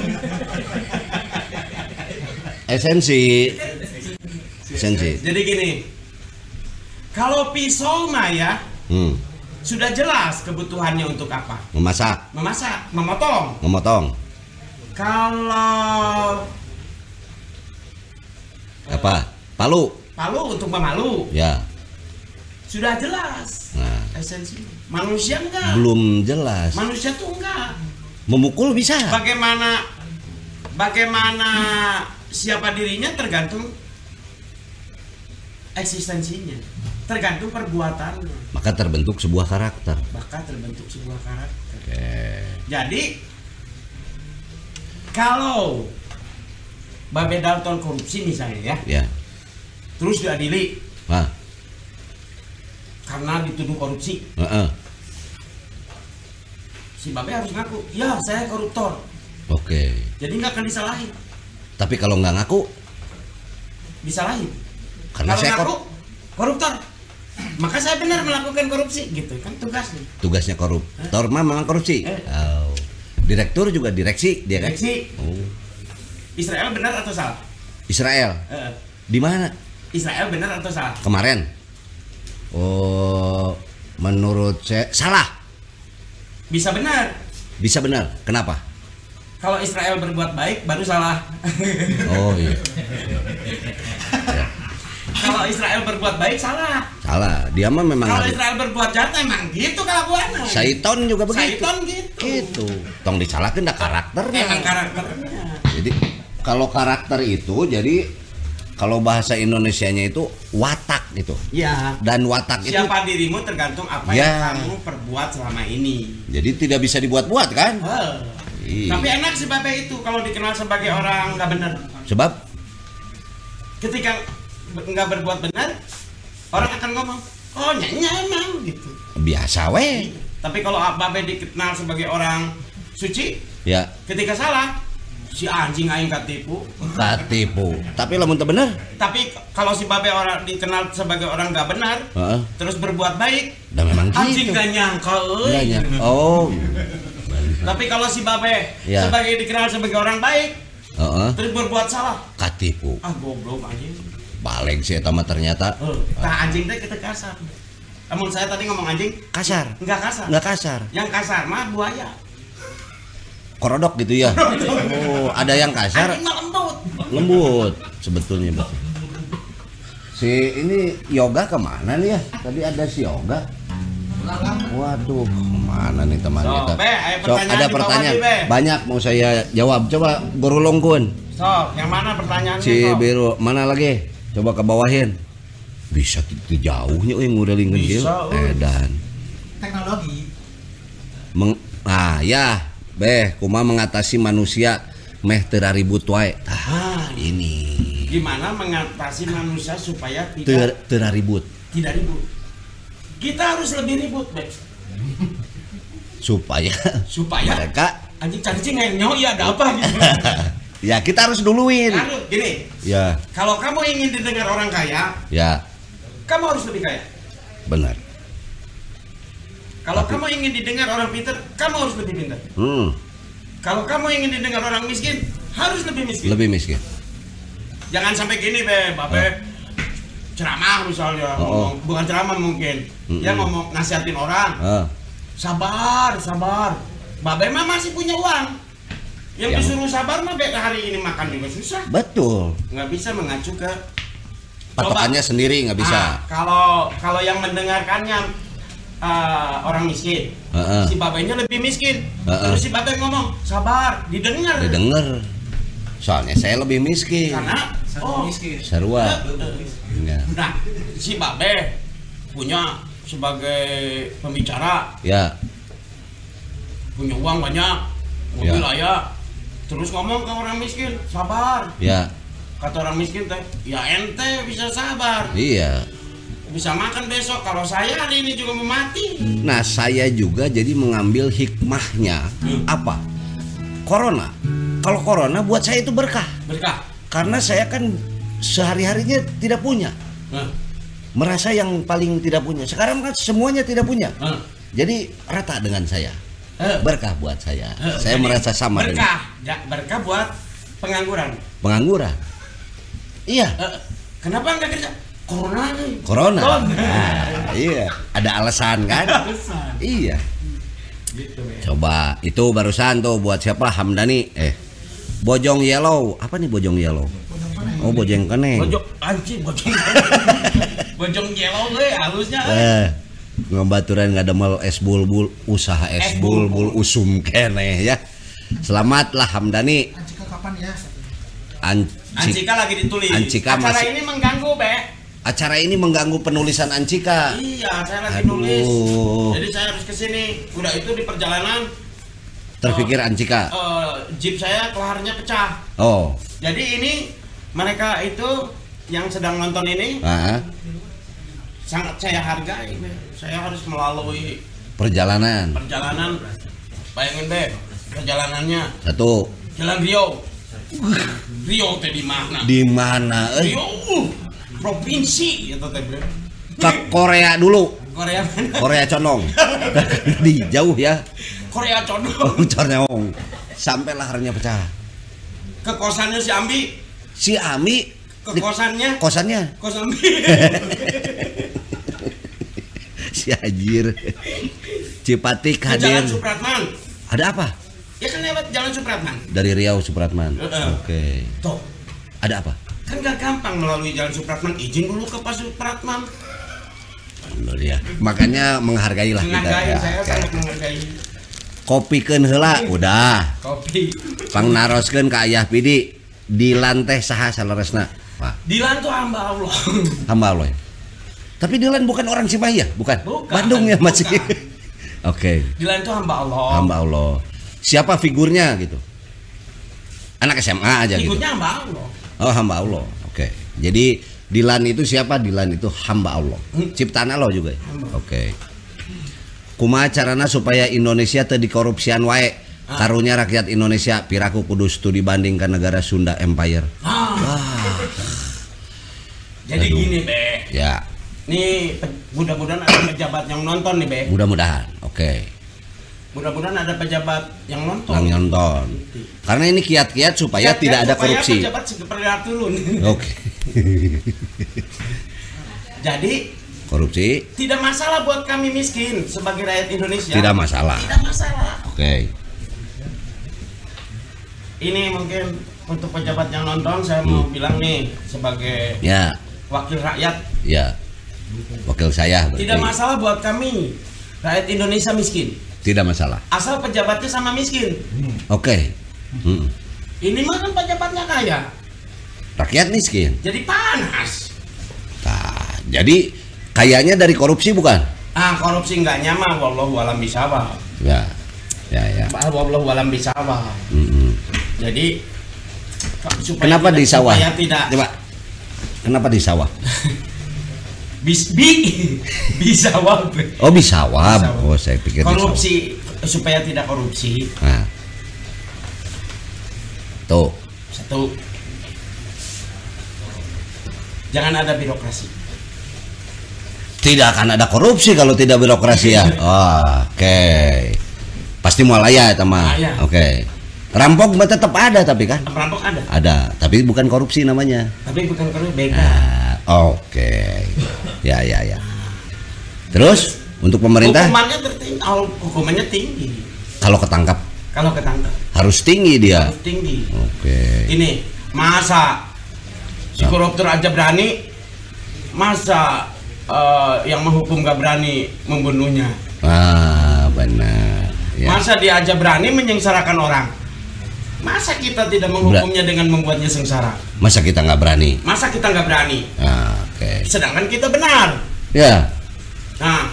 Speaker 1: Esensi.
Speaker 2: Jadi gini. Kalau pisau mah ya, sudah jelas kebutuhannya untuk apa?
Speaker 1: Memasak,
Speaker 2: memotong. Kalau
Speaker 1: apa? Palu
Speaker 2: untuk memalu,
Speaker 1: ya.
Speaker 2: sudah jelas.
Speaker 1: Nah,
Speaker 2: Esensi. Manusia enggak.
Speaker 1: belum jelas.
Speaker 2: Manusia tuh enggak.
Speaker 1: Memukul bisa.
Speaker 2: Bagaimana siapa dirinya tergantung eksistensinya, tergantung perbuatannya.
Speaker 1: Maka terbentuk sebuah karakter. Oke.
Speaker 2: Jadi kalau Babe Dalton korupsi misalnya ya, terus diadili karena dituduh korupsi, si Babe harus ngaku, ya saya koruptor.
Speaker 1: Oke.
Speaker 2: Jadi nggak akan disalahin.
Speaker 1: Tapi kalau nggak ngaku,
Speaker 2: disalahin.
Speaker 1: karena
Speaker 2: Kalau
Speaker 1: saya
Speaker 2: ngaku koruptor, maka saya benar melakukan korupsi, gitu kan tugasnya.
Speaker 1: tugasnya koruptor mah memang korupsi. Oh. Direktur juga direksi dia kan?
Speaker 2: Direksi.
Speaker 1: Oh.
Speaker 2: Israel benar atau salah?
Speaker 1: Israel. Di mana?
Speaker 2: Israel benar atau salah?
Speaker 1: Kemarin. Oh, menurut saya salah.
Speaker 2: Bisa benar.
Speaker 1: Bisa benar. Kenapa?
Speaker 2: Kalau Israel berbuat baik baru salah.
Speaker 1: Oh iya.
Speaker 2: Kalau Israel berbuat baik salah.
Speaker 1: Salah. Dia mah memang
Speaker 2: Kalau
Speaker 1: harus.
Speaker 2: Israel berbuat jahat emang gitu kelakuannya.
Speaker 1: Saiton juga begitu.
Speaker 2: Saiton gitu.
Speaker 1: Gitu. Tong disalahkeun da karakternya.
Speaker 2: Emang karakternya.
Speaker 1: Jadi kalau karakter itu jadi kalau bahasa Indonesianya itu watak gitu.
Speaker 2: Ya.
Speaker 1: Dan watak itu
Speaker 2: siapa dirimu tergantung apa yang kamu perbuat selama ini.
Speaker 1: Jadi tidak bisa dibuat-buat kan?
Speaker 2: Tapi enak sih Babe itu kalau dikenal sebagai orang nggak benar.
Speaker 1: Sebab
Speaker 2: ketika nggak berbuat benar, orang akan ngomong, oh nyanyi emang gitu.
Speaker 1: Biasa weh.
Speaker 2: Tapi kalau Babe dikenal sebagai orang suci.
Speaker 1: Ya.
Speaker 2: Ketika salah, si anjing aing katipu.
Speaker 1: Tapi lamun teu bener.
Speaker 2: Tapi kalau si babe orang dikenal sebagai orang nggak benar, terus berbuat baik,
Speaker 1: dan memang
Speaker 2: anjing
Speaker 1: gitu.
Speaker 2: gak nyangka.
Speaker 1: Oh.
Speaker 2: Tapi kalau si babe sebagai dikenal sebagai orang baik, terus berbuat salah,
Speaker 1: katipu.
Speaker 2: Goblok anjing.
Speaker 1: Balik sih eta mah ternyata.
Speaker 2: Nah anjing teh kita kasar. Namun saya tadi ngomong anjing
Speaker 1: kasar.
Speaker 2: Enggak kasar.
Speaker 1: Enggak kasar.
Speaker 2: Yang kasar mah buaya.
Speaker 1: Korodok gitu ya. Oh, ada yang kasar.
Speaker 2: Anjing mah lembut.
Speaker 1: Lembut sebetulnya, Mbak. Si ini yoga kemana nih ya? Tadi ada si yoga. Waduh, kemana nih teman kita? Ada pertanyaan banyak mau saya jawab. Coba guru longkun.
Speaker 2: Yang mana pertanyaannya?
Speaker 1: Si biru, mana lagi? Coba ke bawahin. Bisa gitu jauhnya yang modelingkeun kieu. Edan.
Speaker 2: Teknologi.
Speaker 1: Ya, kumaha mengatasi manusia meh teu ribut wae. Ini.
Speaker 2: Gimana mengatasi manusia supaya tidak
Speaker 1: ribut?
Speaker 2: Tidak ribut. Kita harus lebih ribut, Beh.
Speaker 1: Supaya mereka
Speaker 2: anjing cacing ngenyok ya ada apa gitu.
Speaker 1: Ya kita harus duluin.
Speaker 2: Gini.
Speaker 1: Ya.
Speaker 2: Kalau kamu ingin didengar orang kaya,
Speaker 1: ya.
Speaker 2: Kamu harus lebih kaya.
Speaker 1: Benar.
Speaker 2: Kalau kamu ingin didengar orang pintar, kamu harus lebih pintar. Kalau kamu ingin didengar orang miskin, harus lebih miskin.
Speaker 1: Lebih miskin.
Speaker 2: Jangan sampai gini, Babe. Ceramah misalnya, ngomong, bukan ceramah mungkin. Dia ngomong nasihatin orang. Sabar. Babe mah masih punya uang. Yang disuruh sabar mah hari ini makan juga susah.
Speaker 1: Betul.
Speaker 2: Nggak bisa mengacu ke
Speaker 1: patokannya sendiri, nggak bisa.
Speaker 2: Kalau yang mendengarkannya orang miskin, si babenya lebih miskin. Terus si babe ngomong sabar, didengar. Soalnya saya lebih miskin. Karena miskin. Sarua. Nah, si babe punya sebagai pembicara.
Speaker 1: Ya.
Speaker 2: Punya uang banyak, mobil layak. Terus ngomong ke orang miskin, sabar.
Speaker 1: Ya.
Speaker 2: Kata orang miskin teh, ya ente bisa sabar.
Speaker 1: Iya.
Speaker 2: Bisa makan besok. Kalau saya hari ini juga mau mati.
Speaker 1: Nah, saya juga jadi mengambil hikmahnya. Apa? Corona. Kalau corona buat saya itu berkah.
Speaker 2: Berkah.
Speaker 1: Karena saya kan sehari-harinya tidak punya. Merasa yang paling tidak punya. Sekarang kan semuanya tidak punya. Jadi rata dengan saya. Berkah buat saya. Saya merasa sama
Speaker 2: berkah. Berkah buat pengangguran.
Speaker 1: Iya.
Speaker 2: Kenapa enggak kerja?
Speaker 1: Corona. Iya. Ada alasan kan? Iya.
Speaker 2: Gitu,
Speaker 1: coba itu barusan tuh buat siapa? Hamdani. Bojong Yellow. Apa nih Bojong Yellow? Oh, Bojong Keneng.
Speaker 2: Bojong Yellow halusnya.
Speaker 1: Ngebaturan ngademel es bulbul, usaha es bulbul usum keneh ya. Selamatlah Hamdani.
Speaker 2: Ancika kapan ya?
Speaker 1: Ancika
Speaker 2: lagi ditulis. Acara ini mengganggu,
Speaker 1: Acara ini mengganggu penulisan Ancika.
Speaker 2: Iya, saya lagi nulis. Jadi saya harus kesini. Udah itu di perjalanan
Speaker 1: terpikir Ancika.
Speaker 2: Jeep saya kelarnya pecah. Jadi ini mereka itu yang sedang nonton ini. Sangat saya hargai. Saya harus melalui
Speaker 1: perjalanan.
Speaker 2: Bayangin perjalanannya.
Speaker 1: Satu.
Speaker 2: Jalan Rio. Rio teh di mana?
Speaker 1: Di mana?
Speaker 2: Rio, provinsi itu teh.
Speaker 1: Ke Korea dulu.
Speaker 2: Korea mana?
Speaker 1: Korea Condong. Di jauh ya.
Speaker 2: Korea Condong.
Speaker 1: Condong. Sampai laharnya pecah.
Speaker 2: Ke kosannya si Ambi.
Speaker 1: Si Ami.
Speaker 2: Ke kosannya.
Speaker 1: Kos Ambi. Si Ajir. Cipatik hadir.
Speaker 2: Jalan Supratman.
Speaker 1: Ada apa?
Speaker 2: Ya kan lewat Jalan Supratman.
Speaker 1: Dari Riau Supratman. Oke.
Speaker 2: Tuh.
Speaker 1: Ada apa?
Speaker 2: Kan gak gampang melalui Jalan Supratman. Izin dulu ke Pak Supratman.
Speaker 1: Ya. Makanya menghargai lah kita.
Speaker 2: Saya sangat menghargai.
Speaker 1: Kopikeun heula, udah.
Speaker 2: Kopi.
Speaker 1: Pangnaroskeun ka Ayah Pidi di lantai saha saleresna.
Speaker 2: Dilan tuh hamba Allah.
Speaker 1: Hamba Allah. Tapi Dilan bukan orang Cimahi ya? Bukan. Bandung ya masih. Oke.
Speaker 2: Dilan itu hamba Allah.
Speaker 1: Hamba Allah. Siapa figurnya gitu? Anak SMA aja gitu.
Speaker 2: Figurnya hamba Allah.
Speaker 1: Oh, hamba Allah. Oke. Jadi Dilan itu siapa? Dilan itu hamba Allah. Ciptaan Allah juga. Oke. Kumaha carana supaya Indonesia teu dikorupsian wae? karunya rakyat Indonesia piraku kudu studi banding ke negara Sunda Empire.
Speaker 2: Jadi gini Be.
Speaker 1: Ya.
Speaker 2: Nih mudah-mudahan ada pejabat yang nonton nih Be.
Speaker 1: Mudah-mudahan. Oke.
Speaker 2: Mudah-mudahan ada pejabat yang nonton.
Speaker 1: Yang nonton. Karena ini kiat-kiat supaya tidak ada korupsi.
Speaker 2: Supaya pejabat seperti turun.
Speaker 1: Oke.
Speaker 2: Jadi
Speaker 1: korupsi
Speaker 2: tidak masalah buat kami miskin sebagai rakyat Indonesia.
Speaker 1: Tidak masalah.
Speaker 2: Tidak masalah.
Speaker 1: Oke.
Speaker 2: Ini mungkin untuk pejabat yang nonton saya mau bilang nih sebagai wakil rakyat.
Speaker 1: Ya. Wakil saya berarti.
Speaker 2: Tidak masalah buat kami rakyat Indonesia miskin.
Speaker 1: Tidak masalah.
Speaker 2: Asal pejabatnya sama miskin.
Speaker 1: Oke.
Speaker 2: Ini mah kan pejabatnya kaya.
Speaker 1: Rakyat miskin.
Speaker 2: Jadi panas.
Speaker 1: Nah, jadi kayaknya dari korupsi bukan?
Speaker 2: Korupsi enggaknya mah wallahu alam bisawab.
Speaker 1: Ya.
Speaker 2: Wallahu alam bisawab. Jadi
Speaker 1: kenapa di sawah?
Speaker 2: Tidak.
Speaker 1: Coba. Kenapa di sawah?
Speaker 2: Bisawab.
Speaker 1: Oh, bisawab. Oh, saya pikir
Speaker 2: korupsi supaya tidak korupsi.
Speaker 1: Nah. Tuh.
Speaker 2: Satu. Jangan ada birokrasi.
Speaker 1: Tidak akan ada korupsi kalau tidak birokrasi ya. Oke. Pasti mualaya teman. Oke. Rampok tetap ada tapi kan?
Speaker 2: Rampok ada.
Speaker 1: Ada, tapi bukan korupsi namanya.
Speaker 2: Tapi bukan korupsi, beda.
Speaker 1: Oke. Ya. Terus untuk pemerintah?
Speaker 2: Hukumannya tinggi.
Speaker 1: Kalau ketangkap?
Speaker 2: Kalau ketangkap.
Speaker 1: Harus tinggi dia.
Speaker 2: Harus tinggi.
Speaker 1: Oke.
Speaker 2: Ini masa si koruptor aja berani, masa yang menghukum gak berani membunuhnya?
Speaker 1: Benar. Ya.
Speaker 2: Masa dia aja berani menyengsarakan orang? Masa kita tidak menghukumnya dengan membuatnya sengsara?
Speaker 1: Masa kita nggak berani?
Speaker 2: Masa kita nggak berani?
Speaker 1: Oke.
Speaker 2: Sedangkan kita benar.
Speaker 1: Ya.
Speaker 2: Nah,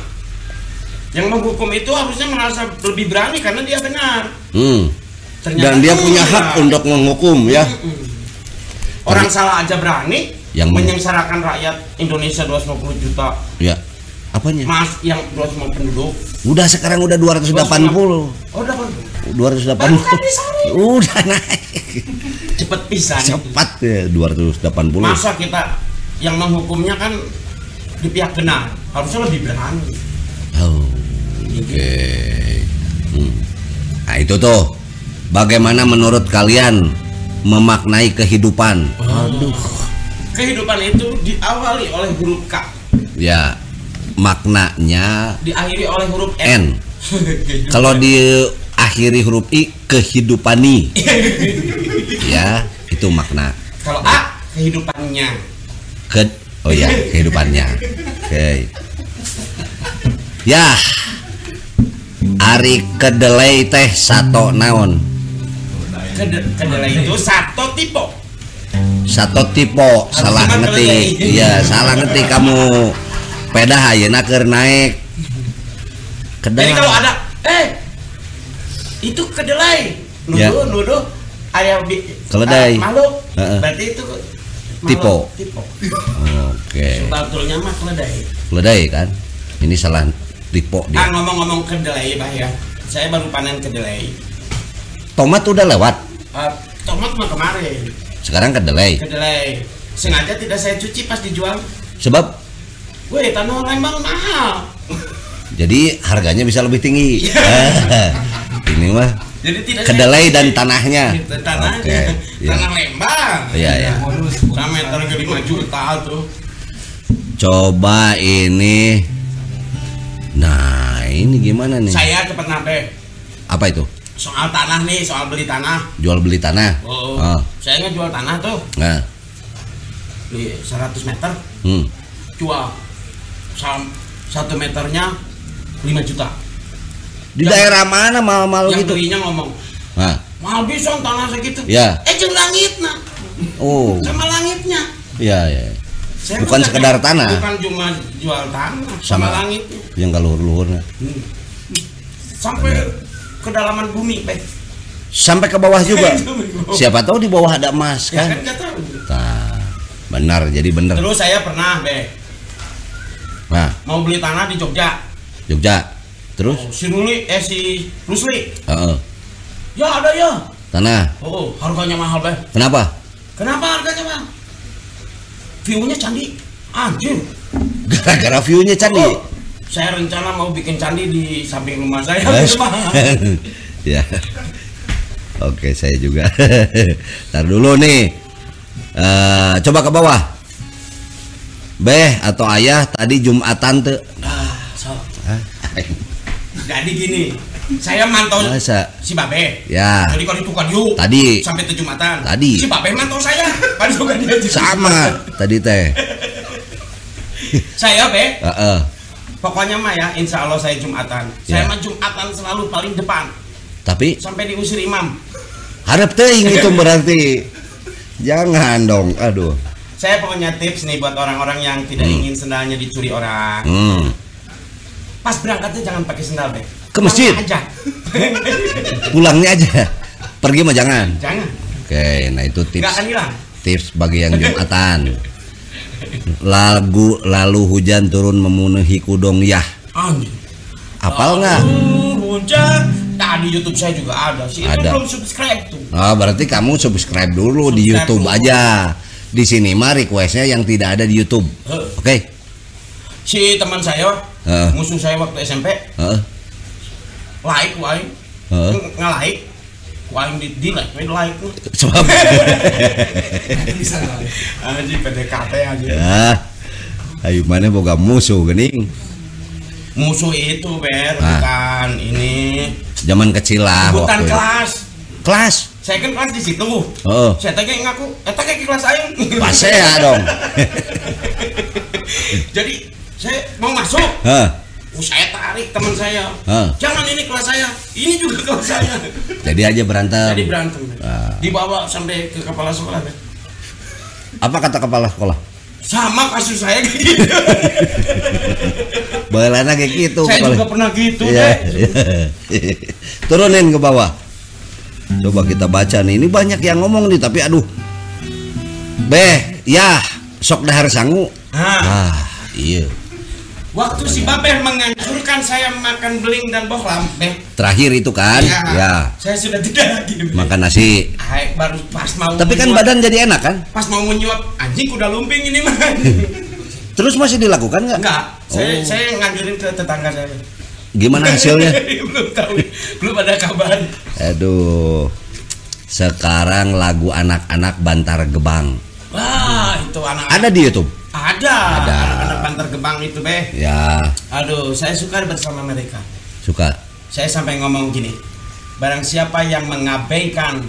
Speaker 2: yang menghukum itu harusnya merasa lebih berani karena dia benar.
Speaker 1: Dan dia punya hak untuk menghukum ya.
Speaker 2: Orang salah aja berani yang menyengsarakan rakyat Indonesia 250 juta.
Speaker 1: Ya. Apanya?
Speaker 2: Mas yang 250 penduduk.
Speaker 1: Udah sekarang udah 280.
Speaker 2: Oh, 280.
Speaker 1: 280. Udah naik.
Speaker 2: Cepet pisan.
Speaker 1: Cepat ya 280.
Speaker 2: Masa kita yang menghukumnya kan di pihak benar, harusnya lebih berani.
Speaker 1: Oke. Nah, itu tuh. Bagaimana menurut kalian memaknai kehidupan?
Speaker 2: Kehidupan itu diawali oleh huruf K. Ya.
Speaker 1: Maknanya
Speaker 2: diakhiri oleh huruf
Speaker 1: N. Kalau diakhiri huruf I, kehidupani. Ya, itu makna.
Speaker 2: Kalau A, kehidupannya.
Speaker 1: Kehidupannya. Oke. Ya. Ari kedelai teh sato naon?
Speaker 2: Kedelai itu sato tipo.
Speaker 1: Sato tipo, salah ngetik. Iya, salah ngetik kamu. Peda ayeuna keur naik.
Speaker 2: Jadi kalau ada itu kedelai. Nuduh aya
Speaker 1: keledai.
Speaker 2: Makhluk. Berarti itu
Speaker 1: tipo.
Speaker 2: Oke. Sebetulnya mah keledai.
Speaker 1: Keledai kan? Ini salah tipo dia.
Speaker 2: Ngomong-ngomong kedelai, Bah ya. Saya baru panen kedelai.
Speaker 1: Tomat udah lewat.
Speaker 2: Tomat mah kemarin.
Speaker 1: Sekarang kedelai.
Speaker 2: Kedelai. Sengaja tidak saya cuci pas dijual.
Speaker 1: Sebab
Speaker 2: tanah Lembang mahal.
Speaker 1: Jadi harganya bisa lebih tinggi. Ini mah.
Speaker 2: Jadi tidak
Speaker 1: kedelai dan tanahnya.
Speaker 2: Tanahnya. Tanah Lembang.
Speaker 1: Iya.
Speaker 2: Meter ke 5 juta tuh.
Speaker 1: Coba ini. Nah, ini gimana nih?
Speaker 2: Saya cepet nape.
Speaker 1: Apa itu?
Speaker 2: Soal tanah nih, soal beli tanah.
Speaker 1: Jual beli tanah.
Speaker 2: Saya ngejual tanah tuh.
Speaker 1: Nah.
Speaker 2: Di 100 meter. Jual 1 meternya 5 juta.
Speaker 1: Di daerah mana mal-mal gitu?
Speaker 2: Yang belinya ngomong, mahal bisa tanah segitu.
Speaker 1: Ya.
Speaker 2: Jeung langitna. Sama langitnya.
Speaker 1: Iya. Bukan sekedar tanah.
Speaker 2: Bukan cuma jual tanah, sama langitnya.
Speaker 1: Yang luhur-luhurnya.
Speaker 2: Sampai kedalaman bumi,
Speaker 1: sampai ke bawah juga. Siapa tahu di bawah ada emas kan?
Speaker 2: Ya kan tahu.
Speaker 1: Benar, jadi benar.
Speaker 2: Terus saya pernah, mau beli tanah di Jogja.
Speaker 1: Terus?
Speaker 2: Si Rusli. Ya ada ya.
Speaker 1: Tanah.
Speaker 2: Oh, harganya mahal Beh.
Speaker 1: Kenapa?
Speaker 2: Kenapa harganya mahal? View-nya candi. Anjir.
Speaker 1: Gara-gara view-nya candi.
Speaker 2: Oh, saya rencana mau bikin candi di samping rumah saya.
Speaker 1: Ya. Oke, saya juga. Ntar dulu nih. Coba ke bawah. Beh atau ayah tadi Jumatan tuh.
Speaker 2: Jadi gini, saya mantau si Babe.
Speaker 1: Ya.
Speaker 2: Jadi kalau itu kan yuk.
Speaker 1: Tadi.
Speaker 2: Sampai ke Jumatan.
Speaker 1: Tadi.
Speaker 2: Si Babe mantau saya. Kan dia
Speaker 1: sama. Tadi teh.
Speaker 2: Saya Be. Pokoknya mah ya, insya Allah saya Jumatan. Saya mah Jumatan selalu paling depan.
Speaker 1: Tapi
Speaker 2: sampai diusir imam.
Speaker 1: Harap teuing itu berarti. Jangan dong. Aduh.
Speaker 2: Saya pokoknya tips nih buat orang-orang yang tidak ingin sendalnya dicuri orang. Pas berangkatnya jangan pakai sendal, Be.
Speaker 1: Ke masjid
Speaker 2: aja.
Speaker 1: Pulangnya aja. Pergi mah jangan.
Speaker 2: Jangan.
Speaker 1: Oke, nah itu tips.
Speaker 2: Nggak akan hilang.
Speaker 1: Tips bagi yang Jumatan. Lagu lalu hujan turun memenuhi kudong yah. Apal nggak?
Speaker 2: Hujan. Nah, di YouTube saya juga ada sih.
Speaker 1: Ada.
Speaker 2: Belum subscribe tuh.
Speaker 1: Oh, berarti kamu subscribe dulu di YouTube dulu. Aja. Di sini mah requestnya yang tidak ada di YouTube. Oke.
Speaker 2: Si teman saya, musuh saya waktu SMP, like, nge-like, like,
Speaker 1: sebab
Speaker 2: aja PDKT aja.
Speaker 1: Ya, ayo mana boga musuh gening.
Speaker 2: Musuh itu bukan ini.
Speaker 1: Zaman kecil lah.
Speaker 2: Bukan kelas. Saya kan kelas di situ. Saya tanya ngaku, kayak kelas aing.
Speaker 1: Pas ya dong.
Speaker 2: Jadi saya mau masuk. Saya tarik teman saya. Jangan ini kelas saya. Ini juga kelas saya.
Speaker 1: Jadi aja berantem.
Speaker 2: Jadi berantem. Dibawa sampai ke kepala sekolah.
Speaker 1: Apa kata kepala sekolah?
Speaker 2: Sama kasus saya kayak gitu.
Speaker 1: Balana kayak gitu.
Speaker 2: Saya juga pernah gitu
Speaker 1: deh. Turunin ke bawah. Coba kita baca nih. Ini banyak yang ngomong nih tapi aduh. Beh, ya sok dahar sangu. Iya.
Speaker 2: Waktu si Babeh menganjurkan saya makan beling dan bohlam, Beh.
Speaker 1: Terakhir itu kan? Ya.
Speaker 2: Saya sudah tidak lagi.
Speaker 1: Makan nasi.
Speaker 2: Baru pas mau.
Speaker 1: Tapi kan badan jadi enak kan?
Speaker 2: Pas mau menyuap, anjing udah lumping ini mah.
Speaker 1: Terus masih dilakukan nggak?
Speaker 2: Enggak. Saya nganjurin ke tetangga saya.
Speaker 1: Gimana hasilnya?
Speaker 2: Belum tahu. Belum ada kabar.
Speaker 1: Aduh. Sekarang lagu anak-anak Bantar Gebang.
Speaker 2: Wah, itu anak.
Speaker 1: Ada di YouTube?
Speaker 2: Ada. Anak-anak Bantar Gebang itu, Beh.
Speaker 1: Ya.
Speaker 2: Aduh, saya suka bersama mereka.
Speaker 1: Suka.
Speaker 2: Saya sampai ngomong gini. Barang siapa yang mengabaikan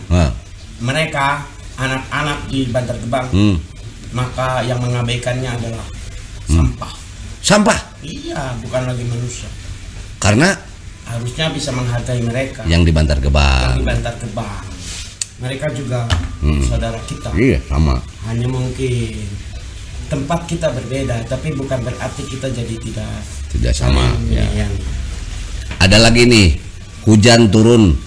Speaker 2: mereka, anak-anak di Bantar Gebang, maka yang mengabaikannya adalah sampah.
Speaker 1: Sampah?
Speaker 2: Iya, bukan lagi manusia.
Speaker 1: Karena
Speaker 2: harusnya bisa menghargai mereka.
Speaker 1: Yang di Bantar Gebang.
Speaker 2: Yang di Bantar Gebang. Mereka juga saudara kita.
Speaker 1: Iya, sama.
Speaker 2: Hanya mungkin tempat kita berbeda, tapi bukan berarti kita jadi tidak
Speaker 1: sama.
Speaker 2: Ya.
Speaker 1: Ada lagi nih, hujan turun.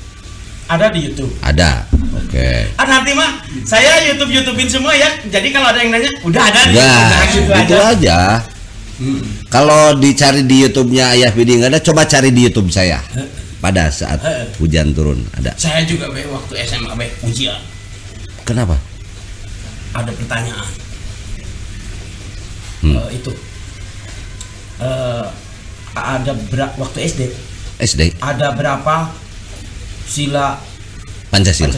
Speaker 2: Ada di YouTube.
Speaker 1: Ada. Oke.
Speaker 2: Nanti mah saya YouTubein semua ya. Jadi kalau ada yang nanya, udah ada di
Speaker 1: YouTube. Itu aja. Kalau dicari di YouTube-nya Ayah Pidi nggak ada, coba cari di YouTube saya. Pada saat hujan turun ada.
Speaker 2: Saya juga waktu SMA ujian.
Speaker 1: Kenapa?
Speaker 2: Ada pertanyaan. Itu ada waktu SD ada berapa sila Pancasila?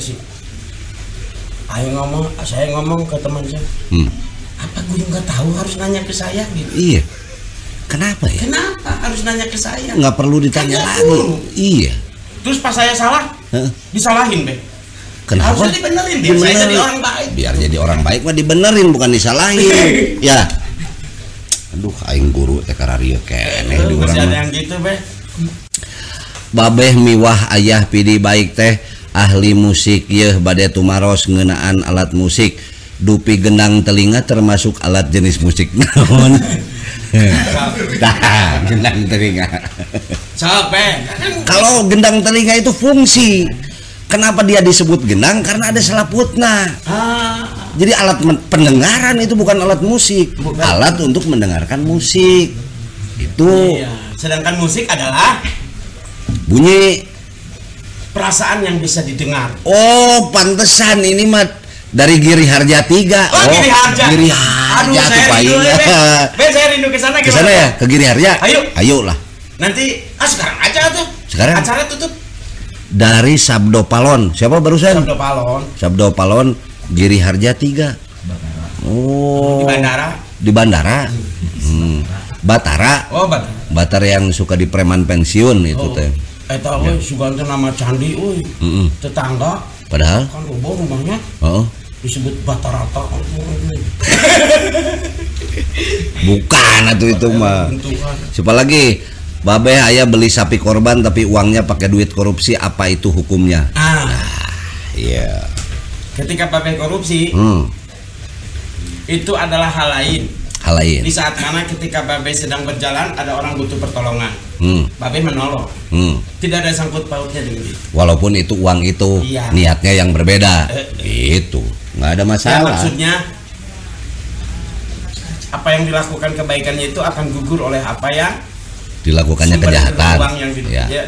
Speaker 2: Saya ngomong ke teman saya, apa gue nggak tahu, harus nanya ke saya gitu.
Speaker 1: Iya. Kenapa ya?
Speaker 2: Kenapa harus nanya ke saya?
Speaker 1: Nggak perlu ditanya lagi. Iya.
Speaker 2: Terus pas saya salah, disalahin, Be.
Speaker 1: Kenapa?
Speaker 2: Harusnya dibenerin, biar saya jadi orang baik.
Speaker 1: Biar jadi orang baik mah dibenerin, bukan disalahin. Ya. Aduh, aing guru teh karario keneh di urang.
Speaker 2: Masih ada yang gitu, Be.
Speaker 1: Babeh miwah Ayah Pidi baik teh ahli musik yeuh bade tumaros ngeunaan alat musik. Dupi gendang telinga termasuk alat jenis musik naon? Gendang telinga. Kalau gendang telinga itu fungsi. Kenapa dia disebut gendang? Karena ada selaputna. Jadi alat pendengaran itu bukan alat musik, alat untuk mendengarkan musik. Itu.
Speaker 2: Iya. Sedangkan musik adalah
Speaker 1: bunyi.
Speaker 2: perasaan yang bisa didengar.
Speaker 1: Oh, pantesan ini mah dari Giri Harja 3.
Speaker 2: Oh, Giri Harja.
Speaker 1: Giri Harja.
Speaker 2: Aduh, saya rindu, saya rindu ke sana.
Speaker 1: Ke sana ya, ke Giri Harja. Ayo lah.
Speaker 2: Nanti sekarang aja tuh.
Speaker 1: Sekarang
Speaker 2: acara tutup.
Speaker 1: Dari Sabdo Palon. Siapa barusan? Sabdo Palon Giri Harja 3. Oh. Di bandara. Batara.
Speaker 2: Oh, Batara.
Speaker 1: Batara yang suka di preman pensiun itu teh.
Speaker 2: Eta euy sugante nama candi euy. Tetangga.
Speaker 1: Padahal
Speaker 2: kan rumahnya. Disebut Batarata.
Speaker 1: Bukan atuh itu mah. Siapa lagi? Babe aya beli sapi korban tapi uangnya pakai duit korupsi, apa itu hukumnya? Iya.
Speaker 2: Ketika babe korupsi, itu adalah hal lain.
Speaker 1: Hal lain.
Speaker 2: Di saat mana ketika babe sedang berjalan ada orang butuh pertolongan, babe menolong. Tidak ada sangkut pautnya dengan itu.
Speaker 1: Walaupun itu uang itu niatnya yang berbeda, itu nggak ada masalah.
Speaker 2: Ya, maksudnya apa yang dilakukan kebaikannya itu akan gugur oleh apa yang
Speaker 1: dilakukannya kejahatan.
Speaker 2: Uang yang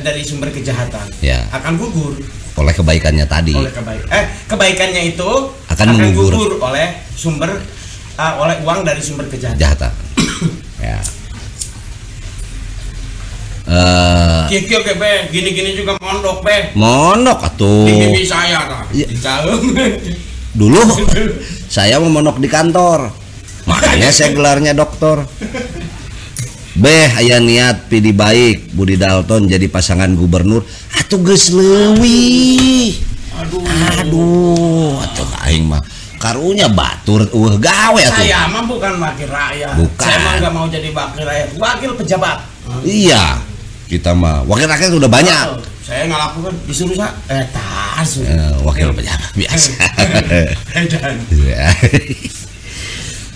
Speaker 2: dari sumber kejahatan akan gugur
Speaker 1: oleh kebaikannya tadi.
Speaker 2: Kebaikannya itu akan gugur oleh sumber oleh uang dari sumber kejahatan.
Speaker 1: Ya.
Speaker 2: Kikir ke be, gini-gini juga mondok be.
Speaker 1: Mondok atuh.
Speaker 2: Di mimpi saya kan.
Speaker 1: Dulu saya mau mondok di kantor. Makanya saya gelarnya doktor. Beh, aya niat pidi baik Budi Dalton jadi pasangan gubernur. Atuh geus leuwih. Aduh, atuh aing mah karunya batur gawe atuh.
Speaker 2: Saya mah bukan wakil rakyat. Saya mah enggak mau jadi wakil rakyat, wakil pejabat.
Speaker 1: Iya. Kita mah wakil rakyat udah banyak.
Speaker 2: Saya ngelakukan disuruh tas.
Speaker 1: Wakil pejabat biasa.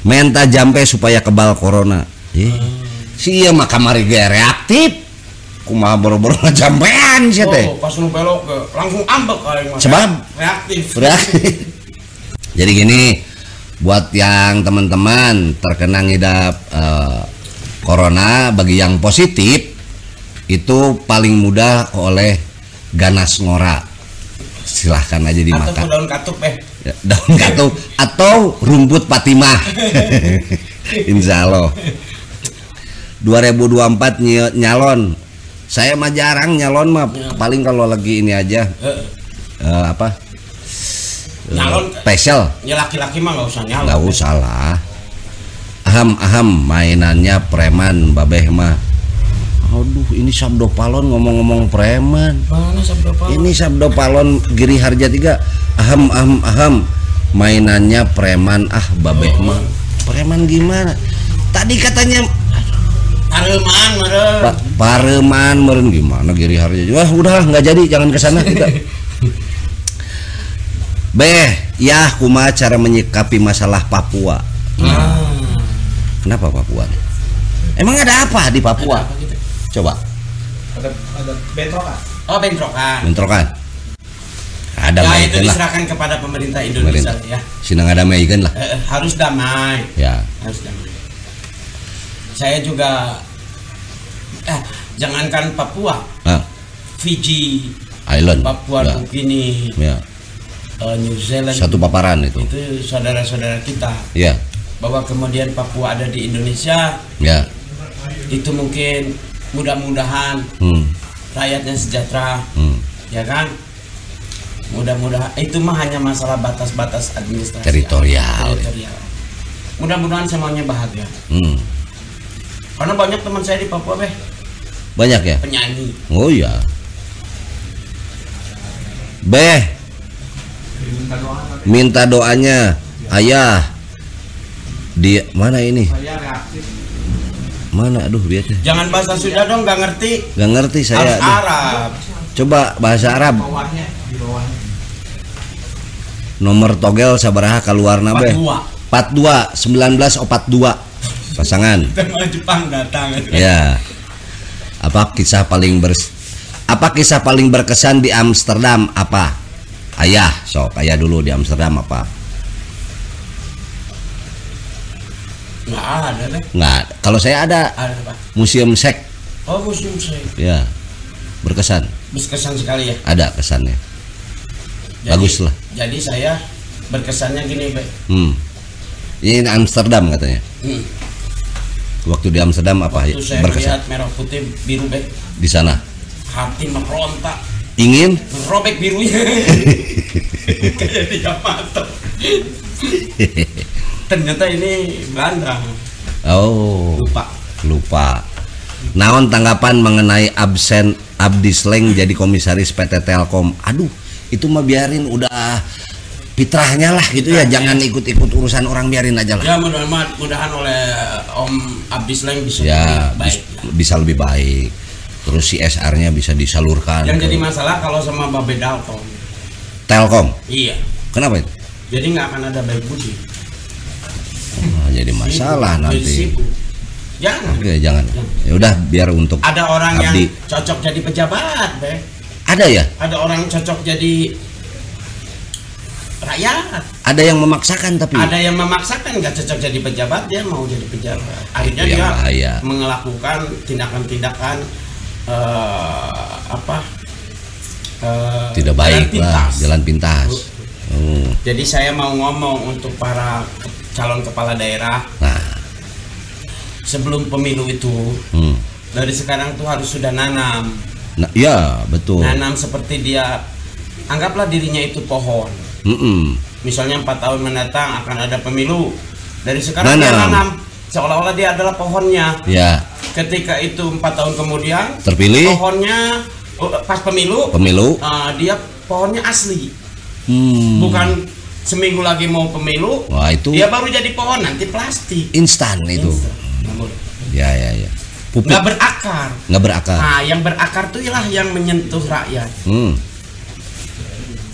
Speaker 1: Menta jampe supaya kebal corona. Sia mah kamari ge reaktif. Kumaha boro-boro ngajampean sia teh.
Speaker 2: Pas nu belok ke langsung ambek aing mah.
Speaker 1: Sebab
Speaker 2: reaktif.
Speaker 1: Jadi gini, buat yang teman-teman terkena ngidap corona, bagi yang positif itu paling mudah oleh ganas ngora. Silahkan aja dimakan.
Speaker 2: Atau daun katuk
Speaker 1: daun katuk atau rumput patimah. Insya Allah 2024 nyalon. Saya mah jarang nyalon mah, paling kalau lagi ini aja apa
Speaker 2: nyalon
Speaker 1: spesial.
Speaker 2: Ya laki-laki mah nggak usah nyalon.
Speaker 1: Nggak usah lah. Aham mainannya preman babeh mah. Aduh, ini Sabdo Palon ngomong-ngomong preman.
Speaker 2: Mana Sabdo Palon?
Speaker 1: Ini Sabdo Palon Giri Harja 3. Aham mainannya preman babeh mah. Preman gimana? Tadi katanya Pareman meren gimana Giri Harja? Wah, udah nggak jadi, jangan kesana kita. Ya kumaha cara menyikapi masalah Papua? Kenapa Papua? Emang ada apa di Papua? Coba.
Speaker 2: Ada bentrokan. Oh, bentrokan.
Speaker 1: Ada
Speaker 2: ya, itu diserahkan kepada pemerintah Indonesia ya.
Speaker 1: Sinang ada damaikan lah.
Speaker 2: Harus damai.
Speaker 1: Ya.
Speaker 2: Harus damai. Saya juga jangankan Papua, Fiji,
Speaker 1: Island,
Speaker 2: Papua Nugini, New Zealand,
Speaker 1: satu paparan itu
Speaker 2: saudara-saudara kita.
Speaker 1: Ya.
Speaker 2: Bahwa kemudian Papua ada di Indonesia.
Speaker 1: Ya.
Speaker 2: Itu mungkin mudah-mudahan rakyatnya sejahtera, ya kan? Mudah-mudahan itu mah hanya masalah batas-batas administrasi
Speaker 1: teritorial.
Speaker 2: Mudah-mudahan semuanya bahagia. Karena banyak teman saya di Papua
Speaker 1: banyak ya
Speaker 2: penyanyi.
Speaker 1: Oh iya minta doanya ayah di mana ini mana aduh biasa
Speaker 2: jangan bahasa Sunda dong, nggak ngerti
Speaker 1: saya
Speaker 2: Arab.
Speaker 1: Coba bahasa Arab nomor togel sabaraha kaluarna 42 1942 pasangan.
Speaker 2: Jepang datang.
Speaker 1: Ya. Apa kisah paling berkesan di Amsterdam apa? Ayah, sok ayah dulu di Amsterdam apa?
Speaker 2: Nggak ada deh.
Speaker 1: Nggak. Kalau saya ada.
Speaker 2: Ada apa?
Speaker 1: Museum Seks.
Speaker 2: Oh, Museum Seks.
Speaker 1: Ya. Berkesan.
Speaker 2: Berkesan sekali ya.
Speaker 1: Ada kesannya. Bagus lah.
Speaker 2: Jadi saya berkesannya gini, Be.
Speaker 1: Ini Amsterdam katanya. Waktu di Amsterdam apa
Speaker 2: waktu saya
Speaker 1: berkesan?
Speaker 2: Lihat merah putih biru, Be.
Speaker 1: Di sana.
Speaker 2: Hati merontak.
Speaker 1: Ingin
Speaker 2: merobek birunya. Kayak di Yamato. Ternyata ini Belanda.
Speaker 1: Oh. Lupa. Naon tanggapan mengenai absen Abdi Sleng jadi komisaris PT Telkom? Aduh, itu mah biarin, udah fitrahnya lah gitu ya, jangan ikut-ikut urusan orang, biarin aja lah.
Speaker 2: Ya mudah-mudahan oleh Om Abdi Sleng bisa
Speaker 1: ya,
Speaker 2: lebih baik.
Speaker 1: Bisa lebih baik. Terus CSR-nya bisa disalurkan.
Speaker 2: Yang jadi masalah kalau sama Babe Dalton.
Speaker 1: Telkom?
Speaker 2: Iya.
Speaker 1: Kenapa itu?
Speaker 2: Jadi nggak akan ada baik budi.
Speaker 1: Jadi masalah nanti.
Speaker 2: Jangan.
Speaker 1: Oke, jangan. Ya udah, biar untuk
Speaker 2: ada orang
Speaker 1: Abdi.
Speaker 2: yang cocok jadi pejabat, Be.
Speaker 1: Ada ya?
Speaker 2: Ada orang cocok jadi rakyat.
Speaker 1: Ada yang memaksakan tapi.
Speaker 2: Ada yang memaksakan nggak cocok jadi pejabat, dia mau jadi pejabat. Akhirnya dia
Speaker 1: bahaya.
Speaker 2: melakukan tindakan-tindakan
Speaker 1: tidak baik lah, jalan pintas.
Speaker 2: Jadi saya mau ngomong untuk para calon kepala daerah.
Speaker 1: Nah.
Speaker 2: Sebelum pemilu itu, dari sekarang tuh harus sudah nanam.
Speaker 1: Nah, ya betul.
Speaker 2: Nanam seperti dia, anggaplah dirinya itu pohon. Misalnya 4 tahun mendatang akan ada pemilu. Dari sekarang dia nanam, seolah-olah dia adalah pohonnya.
Speaker 1: Ya.
Speaker 2: Ketika itu 4 tahun kemudian
Speaker 1: terpilih,
Speaker 2: pohonnya pas pemilu, dia pohonnya asli. Bukan seminggu lagi mau pemilu,
Speaker 1: wah, itu
Speaker 2: dia baru jadi pohon, nanti plastik.
Speaker 1: Instan itu. Ya.
Speaker 2: Nggak berakar. Nah, yang berakar tuh ialah yang menyentuh rakyat.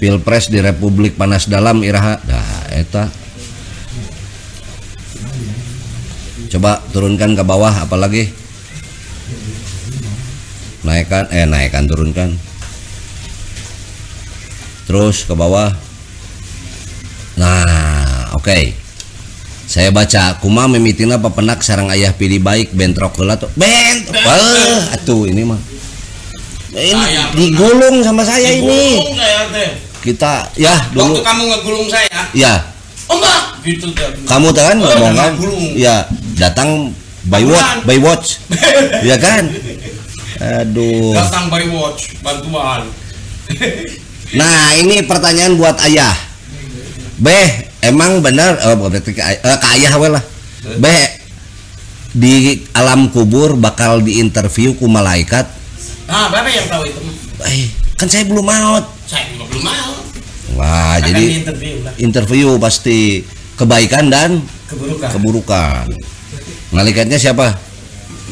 Speaker 1: Pilpres di Republik Panas Dalam iraha. Nah, eta. Coba turunkan ke bawah, apalagi naikkan, turunkan. Terus ke bawah. Nah, oke. Saya baca kuma mimitina papenak sarang ayah pilih baik bentrok heula tuh. Atuh ini mah. Ini digulung sama saya ini. Kita ya dulu.
Speaker 2: Waktu kamu ngegulung saya.
Speaker 1: Ya.
Speaker 2: Enggak, gitu
Speaker 1: kamu kan ngomong kan? Ya, datang by watch. Ya kan? Aduh.
Speaker 2: Datang by watch, bantuan.
Speaker 1: Nah, ini pertanyaan buat ayah. Beh, emang benar berarti ke ayah we lah. Beh, di alam kubur bakal diinterview ku malaikat.
Speaker 2: Ah, Bapak yang tahu itu.
Speaker 1: Kan saya belum maut.
Speaker 2: Saya juga belum maut.
Speaker 1: Wah, akan jadi interview pasti kebaikan dan keburukan. Malaikatnya siapa?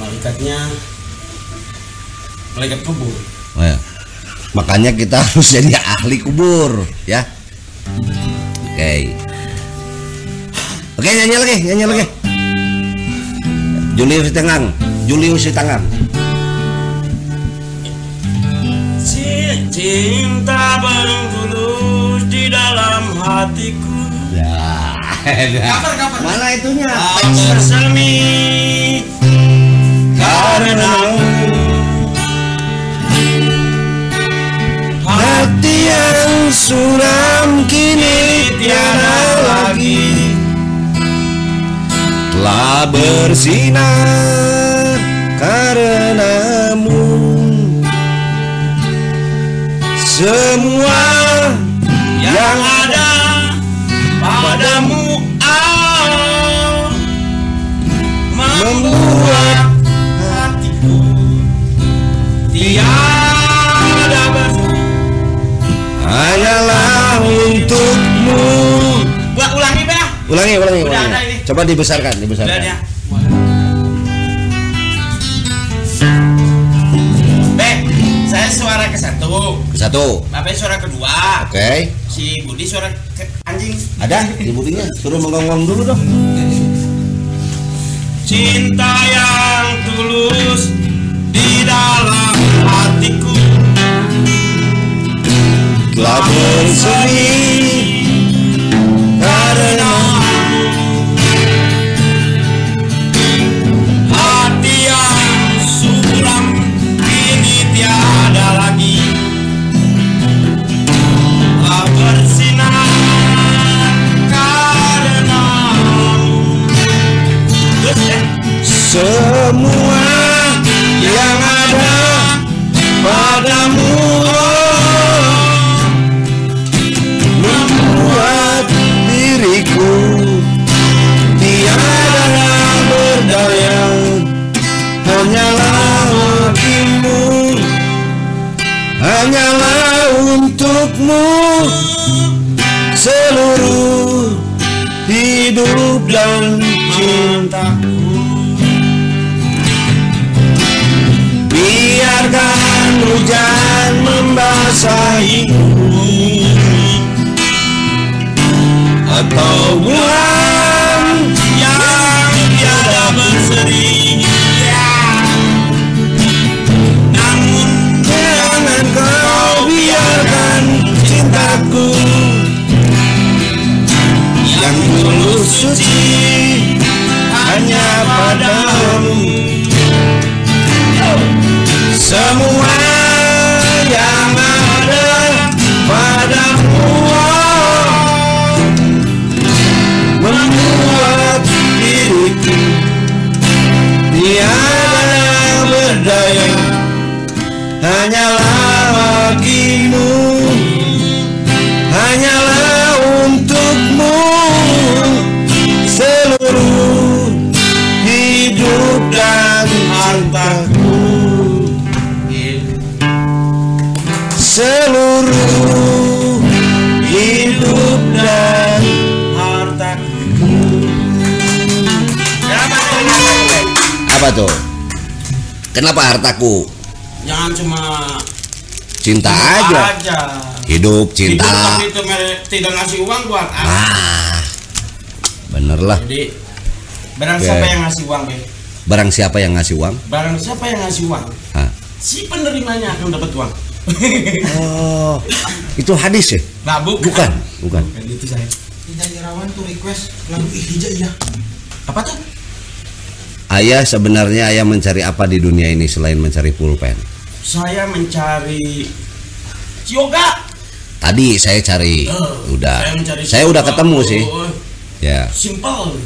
Speaker 2: Malaikatnya malaikat kubur.
Speaker 1: Oh, ya. Makanya kita harus jadi ahli kubur, ya. Oke, nyanyi lagi. Julius Sitangang.
Speaker 2: Cinta bergulung di dalam hatiku.
Speaker 1: Ya.
Speaker 2: Cover.
Speaker 1: Mana itunya?
Speaker 2: Bersemi karenamu.
Speaker 1: Hati yang suram kini tiada lagi, telah bersinar karenamu. Semua
Speaker 2: yang ada padamu membuat hatiku tiada bersemi.
Speaker 1: Hanyalah untukmu.
Speaker 2: Ulangi, Bang.
Speaker 1: Ulangi.
Speaker 2: Udah ada ini.
Speaker 1: Coba dibesarkan.
Speaker 2: Udah ada. Saya suara ke satu. Bapak suara kedua.
Speaker 1: Oke.
Speaker 2: Si Budi suara anjing.
Speaker 1: Ada di Budinya. Suruh menggongong dulu dong.
Speaker 2: Cinta yang tulus di dalam hatiku
Speaker 1: Telah bersemi karena
Speaker 2: hati yang suram kini tiada cintaku.
Speaker 1: Biarkan hujan membasahimu atau bulan
Speaker 2: Yang tiada berseri, namun
Speaker 1: jangan kau biarkan cintaku yang tulus suci hanya padamu. Semua yang ada padamu membuat diriku tiada berdaya, hanyalah bagimu, hanyalah untukmu seluruh hidup dan hartaku. Seluruh hidup dan
Speaker 2: hartaku.
Speaker 1: apa tuh? Kenapa hartaku?
Speaker 2: Jangan cuma
Speaker 1: Cinta aja. Hidup, cinta.
Speaker 2: Hidup tapi itu tidak ngasih uang buat apa?
Speaker 1: Bener lah.
Speaker 2: Jadi barang siapa yang ngasih uang, Be?
Speaker 1: Barang siapa yang ngasih uang?
Speaker 2: Barang siapa yang ngasih uang? Si penerimanya akan dapat uang.
Speaker 1: Oh, itu hadis ya?
Speaker 2: Nah, bukan.
Speaker 1: Bukan.
Speaker 2: Itu saya.
Speaker 3: Tidak Irawan tuh request lagu Hijaiyah.
Speaker 2: Apa tuh?
Speaker 1: Ayah sebenarnya ayah mencari apa di dunia ini selain mencari pulpen?
Speaker 2: Saya mencari yoga.
Speaker 1: Tadi saya cari, udah. Saya udah ketemu sih. Ya.
Speaker 2: Simple.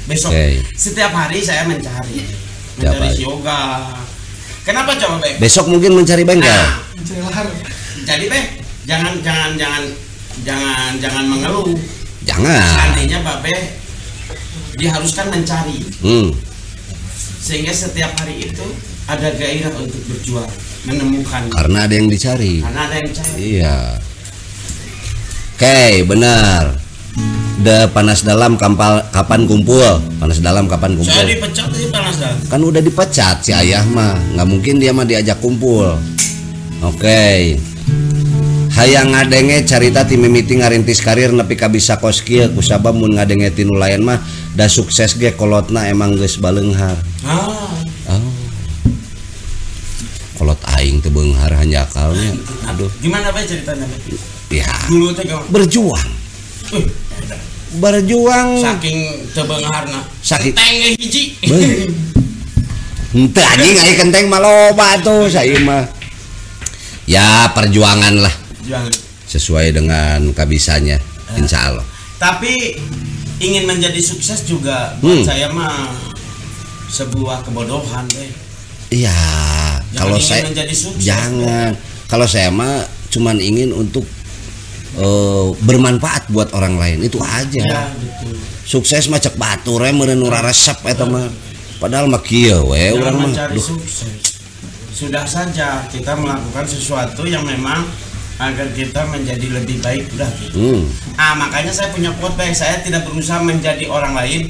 Speaker 2: Besok setiap hari saya mencari yoga. Kenapa coba, Be?
Speaker 1: Besok mungkin mencari bengkel.
Speaker 3: Mencari lahar.
Speaker 2: Jadi, Be, jangan mengeluh.
Speaker 1: Jangan.
Speaker 2: Seandainya Babe diharuskan mencari. Sehingga setiap hari itu ada gairah untuk berjuang, menemukan.
Speaker 1: Karena ada yang dicari.
Speaker 2: Karena ada yang cari.
Speaker 1: Iya. Oke, benar. Panas dalam kapan kumpul? Panas dalam kapan kumpul?
Speaker 2: Saya dipecat aja panas dalam.
Speaker 1: Kan udah dipecat si ayah mah, nggak mungkin dia mah diajak kumpul. Oke. Hayang ngadenge carita ti mimiti ngarintis karir nepi ka bisa kos kieu kusabab mun ngadenge ti nu lain mah da sukses ge kolotna emang geus baleunghar. Kolot aing teu beunghar hanjakalnya. Aduh.
Speaker 2: Gimana Be ceritanya, Be?
Speaker 1: Ya.
Speaker 2: Dulu teh
Speaker 1: berjuang. Berjuang
Speaker 2: saking teu beungharna.
Speaker 1: Saking
Speaker 2: kenteng hiji.
Speaker 1: Henteu anjing aya kenteng mah loba tuh saya mah. Ya perjuangan lah. Sesuai dengan kabisanya, insya Allah.
Speaker 2: Tapi ingin menjadi sukses juga buat saya mah sebuah kebodohan, Be.
Speaker 1: Iya, kalau saya
Speaker 2: menjadi sukses,
Speaker 1: jangan. Kalau saya mah cuman ingin untuk bermanfaat buat orang lain, itu aja.
Speaker 2: Ya, betul.
Speaker 1: Sukses mah cek batur meureun nu resep eta mah. Padahal mah kieu we urang mah.
Speaker 2: Sukses. Sudah saja kita melakukan sesuatu yang memang agar kita menjadi lebih baik, udah gitu. Makanya saya punya quote, baik, saya tidak berusaha menjadi orang lain.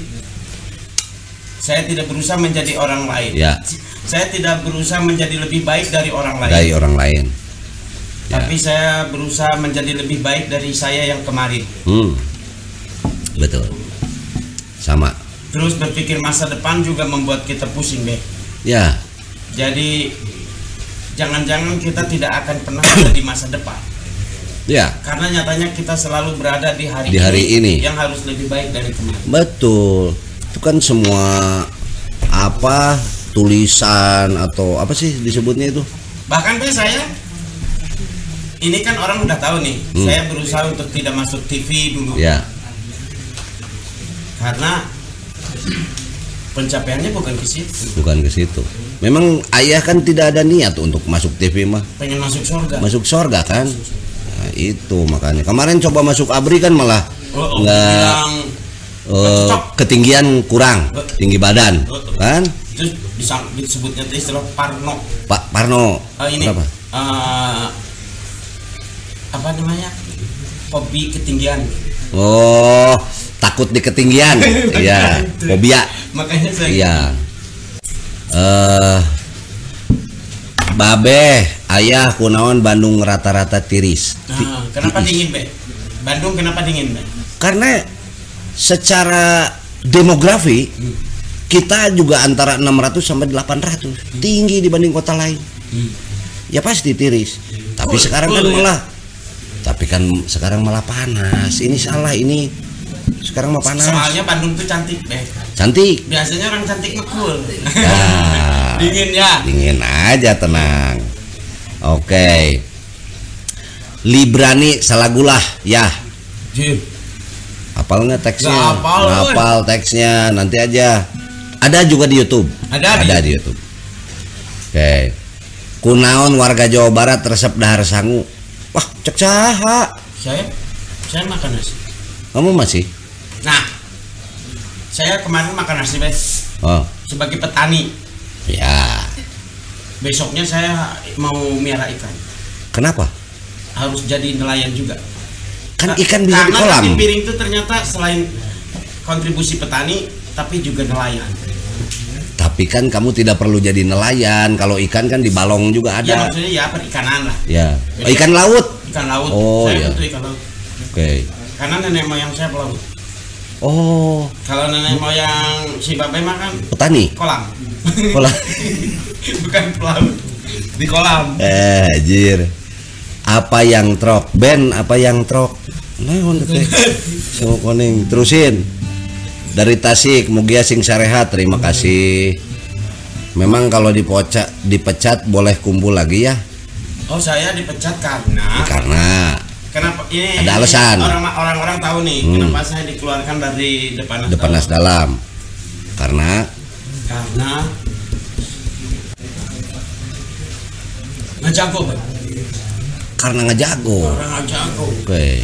Speaker 2: Saya tidak berusaha menjadi orang lain.
Speaker 1: Ya.
Speaker 2: Saya tidak berusaha menjadi lebih baik dari orang lain.
Speaker 1: Dari orang lain.
Speaker 2: Tapi saya berusaha menjadi lebih baik dari saya yang kemarin.
Speaker 1: Betul. Sama.
Speaker 2: Terus berpikir masa depan juga membuat kita pusing, Be.
Speaker 1: Ya.
Speaker 2: Jadi jangan-jangan kita tidak akan pernah ada di masa depan.
Speaker 1: Ya.
Speaker 2: Karena nyatanya kita selalu berada di hari
Speaker 1: ini
Speaker 2: yang harus lebih baik dari kemarin.
Speaker 1: Betul. Itu kan semua apa tulisan atau apa sih disebutnya itu?
Speaker 2: Bahkan saya ini kan orang udah tahu nih, saya berusaha untuk tidak masuk TV dulu.
Speaker 1: Ya.
Speaker 2: Karena pencapaiannya bukan ke situ.
Speaker 1: Bukan ke situ. Memang ayah kan tidak ada niat untuk masuk TV mah.
Speaker 2: Pengen masuk surga.
Speaker 1: Masuk surga kan? Nah, itu makanya. Kemarin coba masuk ABRI kan malah nggak ketinggian kurang, tinggi badan, kan?
Speaker 2: Terus disebutnya istilah Parno.
Speaker 1: Pak Parno.
Speaker 2: Ini
Speaker 1: berapa?
Speaker 2: Apa namanya? Hobi ketinggian.
Speaker 1: Oh, takut di ketinggian. Iya, fobia.
Speaker 2: Makanya saya.
Speaker 1: Iya. Babe, ayah kunaon Bandung rata-rata tiris.
Speaker 2: Nah, kenapa dingin, Be? Bandung kenapa dingin, Be?
Speaker 1: Karena secara demografi kita juga antara 600 sampai 800, tinggi dibanding kota lain. Ya pasti tiris. Tapi sekarang kan malah sekarang malah panas. Ini salah ini. Sekarang mah panas.
Speaker 2: Soalnya Bandung tuh cantik, Be.
Speaker 1: Cantik.
Speaker 2: Biasanya orang cantik ngekul.
Speaker 1: Ya.
Speaker 2: Dingin ya.
Speaker 1: Dingin aja, tenang. Oke. Librani Salagulah ya.
Speaker 2: Jir.
Speaker 1: Hafal nggak teksnya?
Speaker 2: Nggak hafal,
Speaker 1: Hafal teksnya, nanti aja. Ada juga di YouTube.
Speaker 2: Ada
Speaker 1: di YouTube. Oke. Kunaon warga Jawa Barat resep dahar sangu. Wah, cek caha.
Speaker 2: Saya makan nasi.
Speaker 1: Kamu masih?
Speaker 2: Nah, saya kemarin makan nasi, Be.
Speaker 1: Oh.
Speaker 2: Sebagai petani.
Speaker 1: Ya.
Speaker 2: Besoknya saya mau miara ikan.
Speaker 1: Kenapa?
Speaker 2: Harus jadi nelayan juga.
Speaker 1: Kan ikan bisa di kolam.
Speaker 2: Karena nasi piring itu ternyata selain kontribusi petani, tapi juga nelayan.
Speaker 1: Tapi kan kamu tidak perlu jadi nelayan. Kalau ikan kan di balong juga ada.
Speaker 2: Ya maksudnya ya perikanan lah.
Speaker 1: Ya. Oh, ikan laut.
Speaker 2: Ikan laut.
Speaker 1: Oh,
Speaker 2: Saya
Speaker 1: iya.
Speaker 2: butuh ikan laut.
Speaker 1: Oke.
Speaker 2: Karena nenek moyang saya pelaut.
Speaker 1: Oh,
Speaker 2: Kalau nenek moyang si Babe mah kan
Speaker 1: petani.
Speaker 2: kolam.
Speaker 1: Kolam.
Speaker 2: Bukan pelaut. Di kolam.
Speaker 1: Jir. Apa yang trok? Ben, apa yang trok? Naon teh? So kuning terusin. Dari Tasik, Mugia sing sarehat, terima kasih. Memang kalau dipecat boleh kumpul lagi ya?
Speaker 2: Oh, saya dipecat karena kenapa? Ini
Speaker 1: ada alasan.
Speaker 2: Orang-orang tahu nih kenapa saya dikeluarkan dari
Speaker 1: Depanas Dalam. Karena
Speaker 2: ngejago, Bang.
Speaker 1: Karena ngejago.
Speaker 2: Orang ngejago.
Speaker 1: Oke.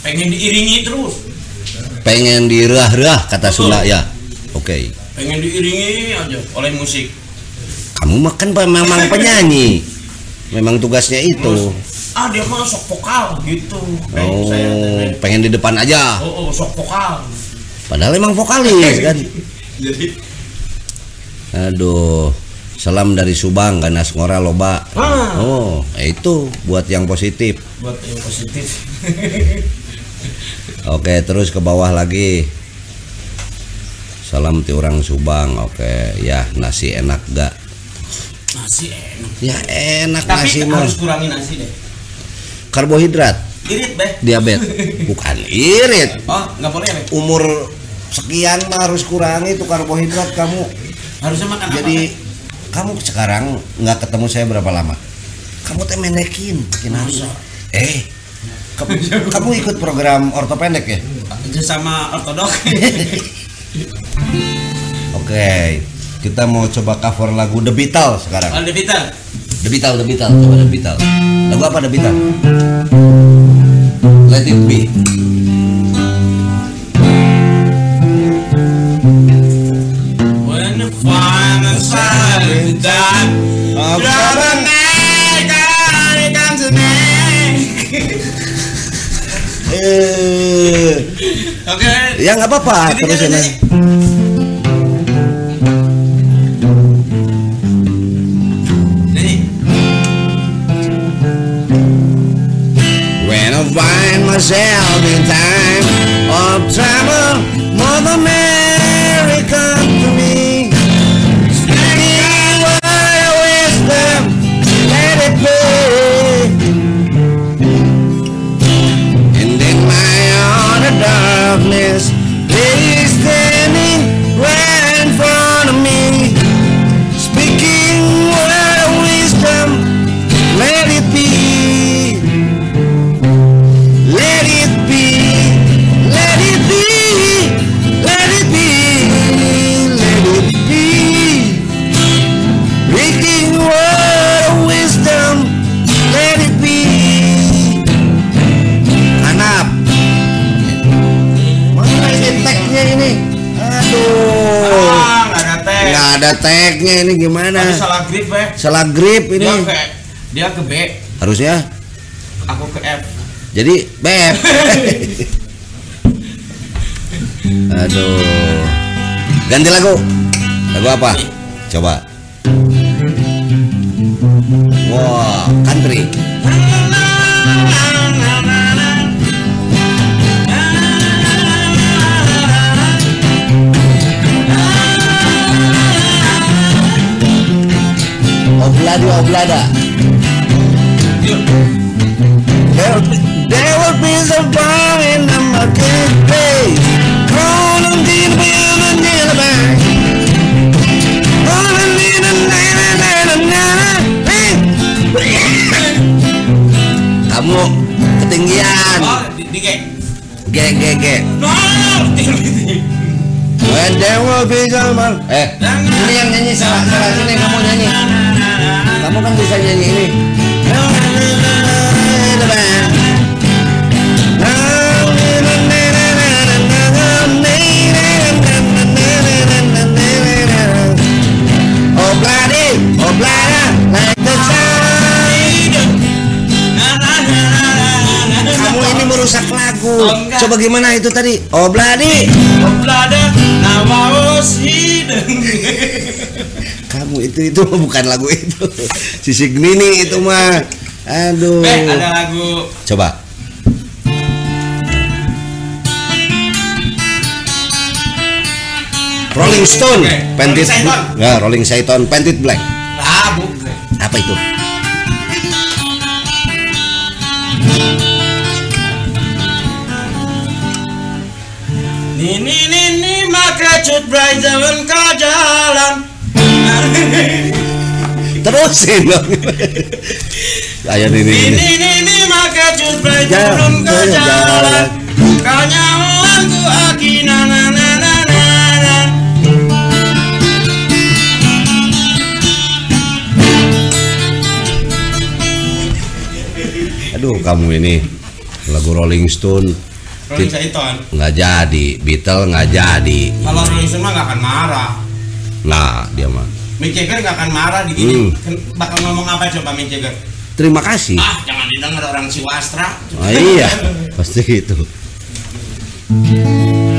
Speaker 2: Pengen diiringi terus.
Speaker 1: Pengen dirah-rah kata
Speaker 2: Betul.
Speaker 1: Sunda ya. Oke.
Speaker 2: Pengen diiringi aja oleh musik.
Speaker 1: Kamu makan memang penyanyi. Memang tugasnya itu.
Speaker 2: Terus, dia mah sok vokal gitu.
Speaker 1: Oh,
Speaker 2: Saya
Speaker 1: pengen di depan aja.
Speaker 2: sok vokal.
Speaker 1: Padahal emang vokalis kan.
Speaker 2: Jadi
Speaker 1: Aduh. Salam dari Subang, ganas ngora loba. Oh, itu buat yang positif.
Speaker 2: buat yang positif.
Speaker 1: Oke, terus ke bawah lagi. Salam ti orang Subang. Oke, ya nasi enak gak?
Speaker 2: Nasi enak.
Speaker 1: Ya enak
Speaker 2: Tapi
Speaker 1: nasi mah.
Speaker 2: harus kurangin nasi deh.
Speaker 1: Karbohidrat,
Speaker 2: Irit, Be.
Speaker 1: diabetes. Bukan irit.
Speaker 2: Oh, nggak boleh, Be.
Speaker 1: Umur sekian mah harus kurangi itu karbohidrat kamu.
Speaker 2: Harusnya makan
Speaker 1: Jadi
Speaker 2: apa,
Speaker 1: kamu sekarang nggak ketemu saya berapa lama? Kamu teh menekin, makin harus. Kamu ikut program ortopedek ya?
Speaker 2: Be? Sama ortodok.
Speaker 1: Oke, kita mau coba cover lagu The Beatles sekarang.
Speaker 2: Oh, The Beatles.
Speaker 1: The Beatles, coba The Beatles. Lagu apa The Beatles? Let It Be.
Speaker 2: When the final sign is done, drop a neck, it comes to neck. Oke.
Speaker 1: Ya nggak apa-apa, terusin aja. When I find myself in time of trouble, Mother Mary come to me, speaking word of wisdom, let it be. And in my utter darkness, lady standing right in front of me, speaking word of wisdom, let it be. Let it be, let it be, let it be, let it be. Speaking word of wisdom, let it be. Kanap. Mana ini tagnya ini? Aduh.
Speaker 2: Nggak ada tag.
Speaker 1: Nggak ada tagnya ini gimana?
Speaker 2: Tadi salah grip, Be.
Speaker 1: Salah grip ini.
Speaker 2: Dia ke B,
Speaker 1: Harusnya
Speaker 2: aku ke F.
Speaker 1: jadi beb. Aduh. Ganti lagu. Lagu apa? Coba. Wah, country. Obladi oblada. There will be some fun in the marketplace. Call them to the building near the bank. Kamu ketinggian.
Speaker 2: Oh, di G.
Speaker 1: G. When there will be some fun. Ini yang nyanyi salah sini kamu nyanyi. Kamu kan bisa nyanyi ini. Kamu ini merusak lagu. Coba gimana itu tadi? Obladi.
Speaker 2: Oblada nawaos hidung.
Speaker 1: Kamu itu bukan lagu itu. Sisik Nini itu mah. Aduh.
Speaker 2: Ada lagu.
Speaker 1: Coba. Rolling Stone, Painted Black. Ya, Rolling Stone, Painted Black.
Speaker 2: Ah, bukan.
Speaker 1: Apa itu?
Speaker 2: Nini maka cut bray jalan ke jalan.
Speaker 1: Terusin dong. Ayo
Speaker 2: Nini maka cut bray jalan ke jalan. Kanyawanku akina na.
Speaker 1: Aduh, kamu ini lagu Rolling Stone.
Speaker 2: Rolling Stone
Speaker 1: nggak jadi, Beatles nggak jadi.
Speaker 2: Kalau Rolling Stone mah nggak akan marah.
Speaker 1: Nah, dia mah.
Speaker 2: Mick Jagger nggak akan marah di gini. Bakal ngomong apa coba Mick Jagger?
Speaker 1: Terima kasih.
Speaker 2: Ah, jangan didengar orang Siwastra.
Speaker 1: Oh iya, pasti gitu.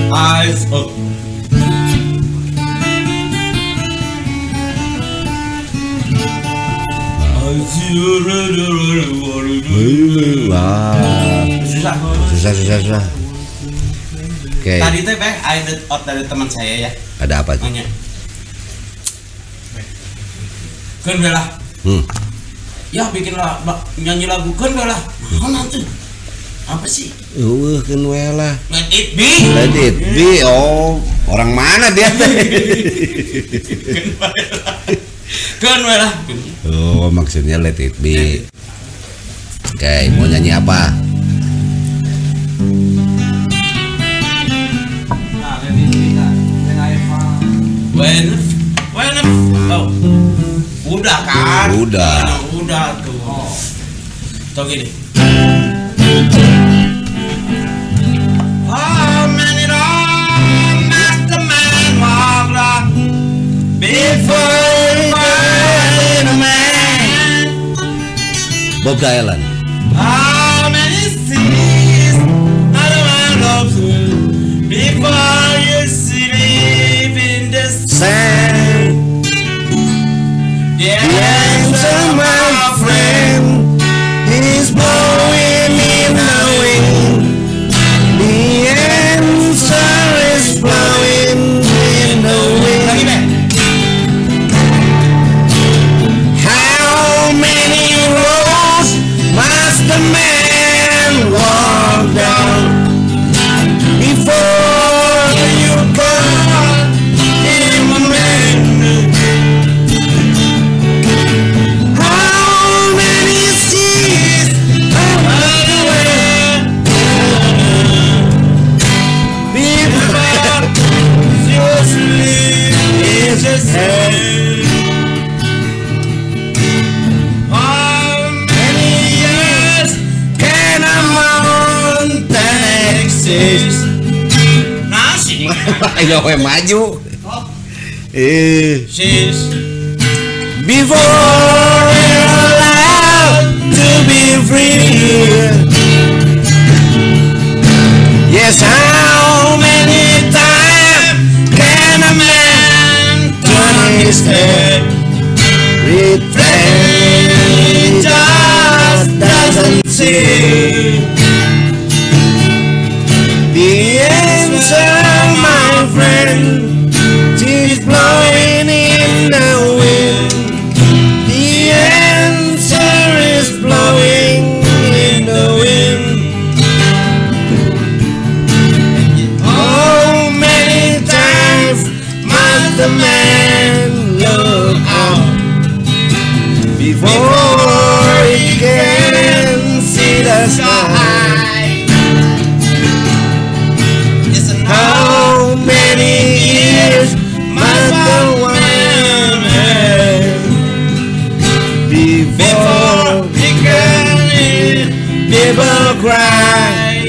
Speaker 2: Eyes up.
Speaker 1: Wah, susah. Oke.
Speaker 2: Tadi teh ada out dari teman saya ya.
Speaker 1: Ada apa tuh?
Speaker 2: Nanya. Kan belah. Ya bikin nyanyi lagu kan belah. Mau nanti. Apa sih?
Speaker 1: Kan wela.
Speaker 2: Let it be.
Speaker 1: Let it be. Oh, orang mana dia teh?
Speaker 2: Kan wela.
Speaker 1: Oh, maksudnya let it be. Oke, mau nyanyi apa?
Speaker 2: Oh, udah kan?
Speaker 1: Udah
Speaker 2: tuh. Tuh gini. How many times must a man walk like before he find a man?
Speaker 1: Bob Dylan.
Speaker 2: How many seas are the man of before you sleep in the sand? The answer, my friend, is blowing in the wind. The answer is blowing in the wind. How many roads must a man walk down before you call him a man? How many seas are the way before you sleep in the sand? How many years can a mountain exist? Nah, sini.
Speaker 1: Ayo we maju.
Speaker 2: Sis.
Speaker 1: Before we're allowed to be free. Yes, how many times cry.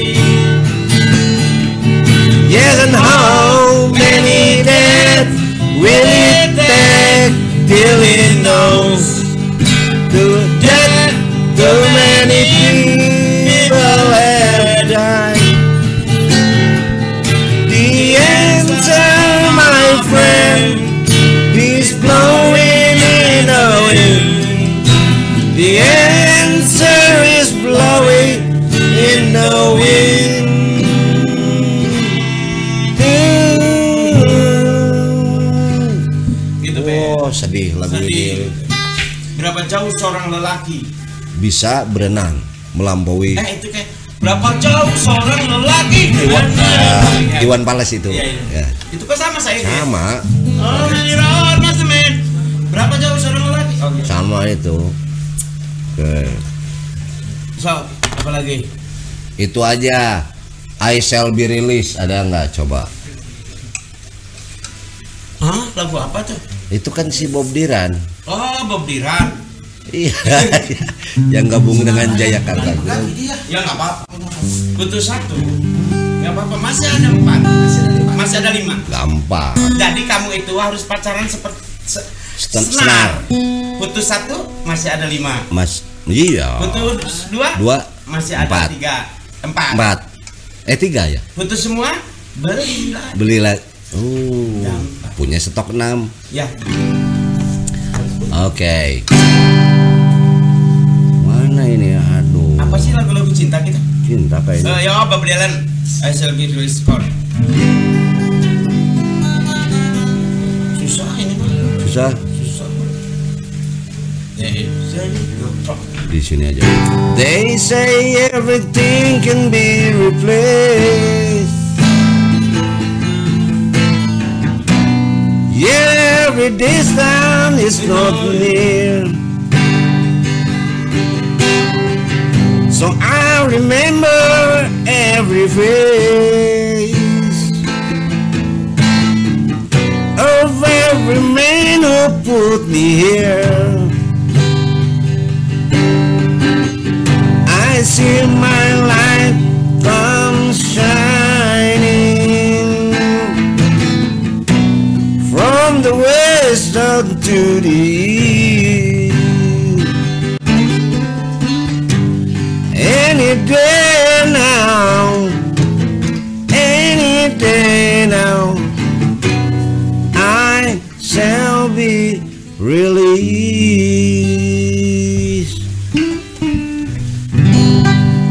Speaker 1: Yes, and how many deaths will it take till he knows? Too many people have died. The answer, my friend, is blowing in the wind. The answer is blowing in the wind.
Speaker 2: Gitu, Be.
Speaker 1: Oh, sedih lagu ini.
Speaker 2: Berapa jauh seorang lelaki
Speaker 1: Bisa berenang melampaui
Speaker 2: itu kayak berapa jauh seorang lelaki
Speaker 1: Iwan Fals itu.
Speaker 2: Iya, iya.
Speaker 1: Ya.
Speaker 2: Itu kok sama saya gitu?
Speaker 1: Sama,
Speaker 2: Oh, Mas men. Berapa jauh seorang lelaki? Oh, gitu.
Speaker 1: sama itu. Oke.
Speaker 2: So, apa lagi?
Speaker 1: Itu aja. I shall be released, ada nggak coba?
Speaker 2: Hah? Lagu apa tuh?
Speaker 1: Itu kan si Bob Dylan.
Speaker 2: Oh, Bob Dylan.
Speaker 1: Iya, yang gabung dengan Jayakarta.
Speaker 2: Ya nggak apa-apa. Butuh satu. Nggak apa-apa. Masih ada 4. Masih ada 5.
Speaker 1: Gampang.
Speaker 2: Jadi kamu itu harus pacaran seperti
Speaker 1: Senar.
Speaker 2: Putus 1 masih ada 5.
Speaker 1: Mas, iya.
Speaker 2: Putus 2 masih ada 3. 4.
Speaker 1: 3 ya?
Speaker 2: Putus semua belilah.
Speaker 1: Belilah. Oh, punya stok 6.
Speaker 2: Ya.
Speaker 1: Oke. Mana ini? Aduh.
Speaker 2: Apa sih lagu-lagu cinta kita?
Speaker 1: Cinta kayaknya.
Speaker 2: Ya, Bob Dylan. I shall be released. Susah ini mah.
Speaker 1: Susah.
Speaker 2: Susah.
Speaker 1: Di sini aja. They say everything can be replaced. Yeah, every distance is not near. So I remember every face of every man who put me here. I see my light come shining from the west up to the east. Any day now, I shall be released.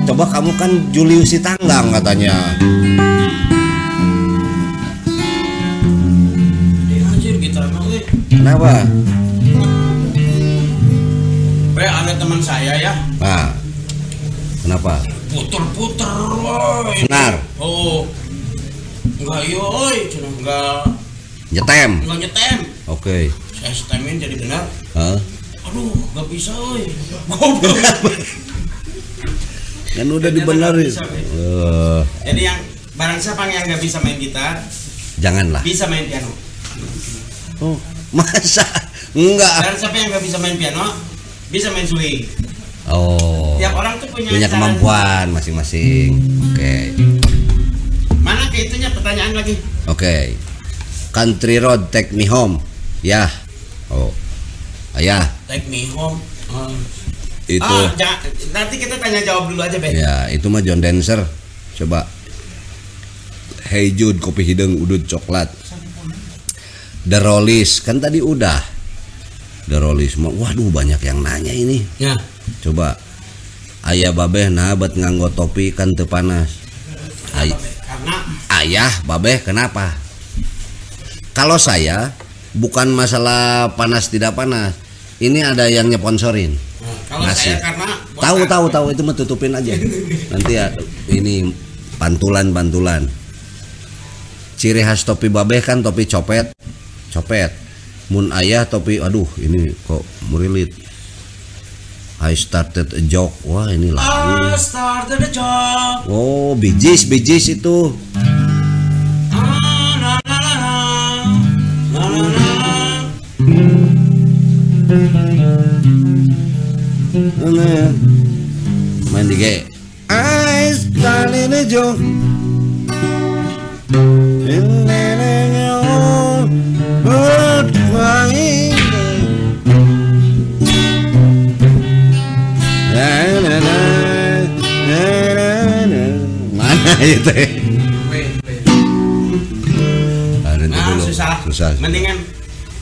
Speaker 1: Coba kamu kan Julius Sitanggang katanya.
Speaker 2: Anjir gitar mah.
Speaker 1: Kenapa?
Speaker 2: Ada teman saya ya.
Speaker 1: Nah, kenapa?
Speaker 2: Puter-puter woy.
Speaker 1: Senar.
Speaker 2: Oh. Enggak yoi, cuma
Speaker 1: Nyetem.
Speaker 2: enggak nyetem.
Speaker 1: Oke.
Speaker 2: Saya setemin jadi benar.
Speaker 1: Hah?
Speaker 2: Aduh, enggak bisa woy.
Speaker 1: Kan udah
Speaker 2: Ternyata
Speaker 1: dibenerin.
Speaker 2: nggak bisa, Be.
Speaker 1: Eh,
Speaker 2: Jadi yang barang siapa yang nggak bisa main gitar,
Speaker 1: janganlah.
Speaker 2: bisa main piano.
Speaker 1: Oh, masa? Enggak.
Speaker 2: Barang siapa yang nggak bisa main piano, bisa main suling.
Speaker 1: Oh.
Speaker 2: Tiap orang tuh punya cara-
Speaker 1: kemampuan masing-masing. Oke.
Speaker 2: Mana ke itunya pertanyaan lagi?
Speaker 1: Oke. Country Road Take Me Home. Ya. Oh. Ya,
Speaker 2: Take Me Home.
Speaker 1: itu.
Speaker 2: Nanti kita tanya jawab dulu aja, Ben.
Speaker 1: Ya, itu mah John Dancer. Coba. Hey Jude, kopi hidung udut coklat. The Rollies, kan tadi udah. The Rollies, waduh banyak yang nanya ini.
Speaker 2: Ya.
Speaker 1: Coba. Ayah babeh nah bet nganggo topi kan teu panas.
Speaker 2: Karena
Speaker 1: Ayah babeh kenapa? Kalau saya bukan masalah panas tidak panas. Ini ada yang nyeponsorin.
Speaker 2: kalau
Speaker 1: Ngasih.
Speaker 2: saya karena
Speaker 1: Tahu itu mah tutupin aja. Nanti ya ini pantulan. Ciri khas topi babeh kan topi copet. Mun ayah topi, aduh ini kok murilit. I started a joke. Wah, ini
Speaker 2: I
Speaker 1: lagu.
Speaker 2: started a job.
Speaker 1: Oh, Bee Gees itu. Main di G. I Alinejo mana itu? Susah.
Speaker 2: Mendingan.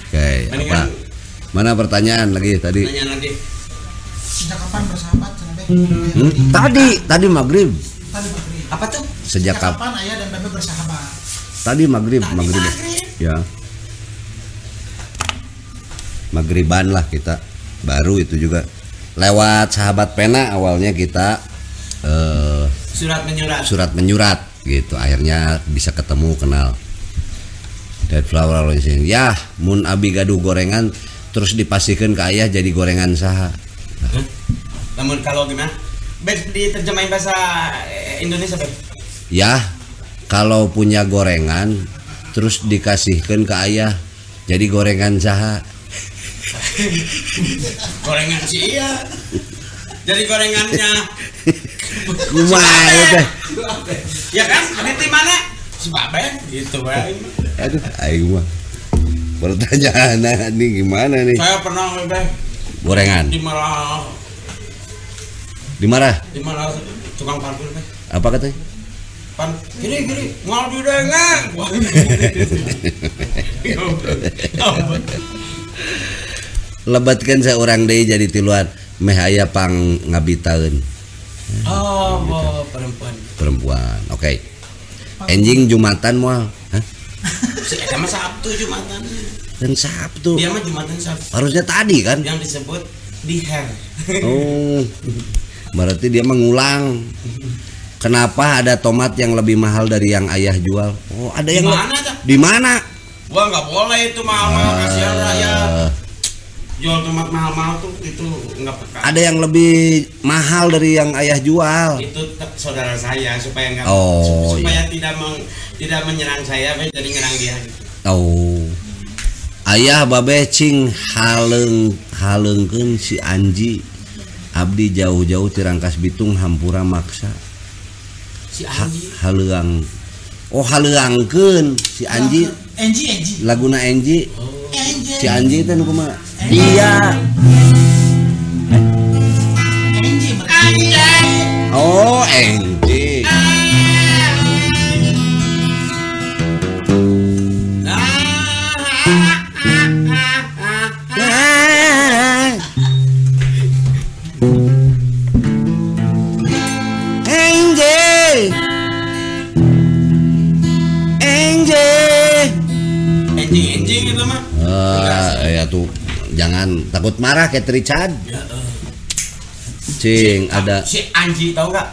Speaker 1: Oke, apa? Mana pertanyaan lagi tadi?
Speaker 2: Pertanyaan lagi.
Speaker 3: Sejak kapan bersahabat sampai?
Speaker 1: Tadi maghrib.
Speaker 2: Apa tuh?
Speaker 1: Sejak
Speaker 3: kapan ayah dan babe bersahabat?
Speaker 1: Tadi maghrib. Ya. Maghriban lah kita. Baru itu juga lewat sahabat pena awalnya kita surat menyurat gitu. Akhirnya bisa ketemu kenal. Dead flower ya mun abi gaduh gorengan terus dipastikan ke ayah jadi gorengan saha.
Speaker 2: Namun kalau gimana? Diterjemahin bahasa Indonesia, Beb?
Speaker 1: Ya, kalau punya gorengan terus dikasihkan ke ayah jadi gorengan saha.
Speaker 2: Gorengan sih iya. Jadi gorengannya.
Speaker 1: Kumaha teh?
Speaker 2: Ya kan? Di mana? Si Babe gitu, Bang.
Speaker 1: Aduh, aing mah. Pertanyaan nih gimana nih?
Speaker 2: Saya pernah, Beb.
Speaker 1: Gorengan. Di mana tukang parkir, Beb? Apa katanya?
Speaker 2: Gini, mau didengar.
Speaker 1: Lebatkan seorang deui jadi tiluan meh aya pang ngabitaeun.
Speaker 2: Oh,
Speaker 1: perempuan. Oke. Enjing Jumatan moal. Hah?
Speaker 2: Si eta mah Sabtu Jumatan.
Speaker 1: Dan Sabtu.
Speaker 2: Dia mah Jumatan Sabtu.
Speaker 1: Harusnya tadi kan?
Speaker 2: Yang disebut diher.
Speaker 1: Oh. Berarti dia mengulang. Kenapa ada tomat yang lebih mahal dari yang ayah jual? Oh, ada yang di mana?
Speaker 2: Wah, nggak boleh itu mahal-mahal, kasihan rakyat. Jual tomat mahal-mahal tuh itu nggak peka.
Speaker 1: Ada yang lebih mahal dari yang ayah jual.
Speaker 2: Itu saudara saya supaya nggak
Speaker 1: iya.
Speaker 2: tidak menyerang saya, jadi nyerang dia.
Speaker 1: Oh. Ayah babe cing halengkeun si Anji. Abdi jauh-jauh tirangkas Bitung hampura maksa.
Speaker 2: Si Anji
Speaker 1: haleuang. Oh, haleuangkeun si Anji.
Speaker 3: Enji.
Speaker 1: Laguna Enji.
Speaker 3: Oh.
Speaker 1: Si Anji teh nu kumaha? Dia.
Speaker 3: Enji.
Speaker 1: Oh, Enji.
Speaker 2: Enjing itu mah.
Speaker 1: Ya tuh jangan takut marah kayak Richard. Cing ada
Speaker 2: si Anji tahu nggak?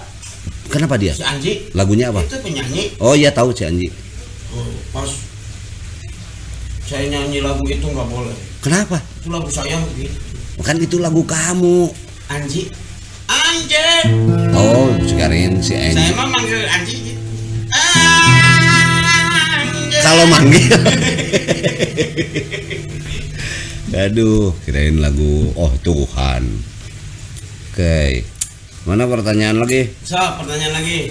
Speaker 1: Kenapa dia?
Speaker 2: Si Anji.
Speaker 1: Lagunya apa?
Speaker 2: Itu penyanyi.
Speaker 1: Oh iya tahu si Anji.
Speaker 2: Oh, pas saya nyanyi lagu itu nggak boleh.
Speaker 1: Kenapa?
Speaker 2: Itu lagu saya gitu.
Speaker 1: Kan itu lagu kamu.
Speaker 2: Anji.
Speaker 1: Oh sekarang si Anji.
Speaker 2: Saya mah manggil Anji gitu.
Speaker 1: Kalau manggil. Aduh, kirain lagu Oh Tuhan. Oke. Mana pertanyaan lagi?
Speaker 2: Pertanyaan lagi.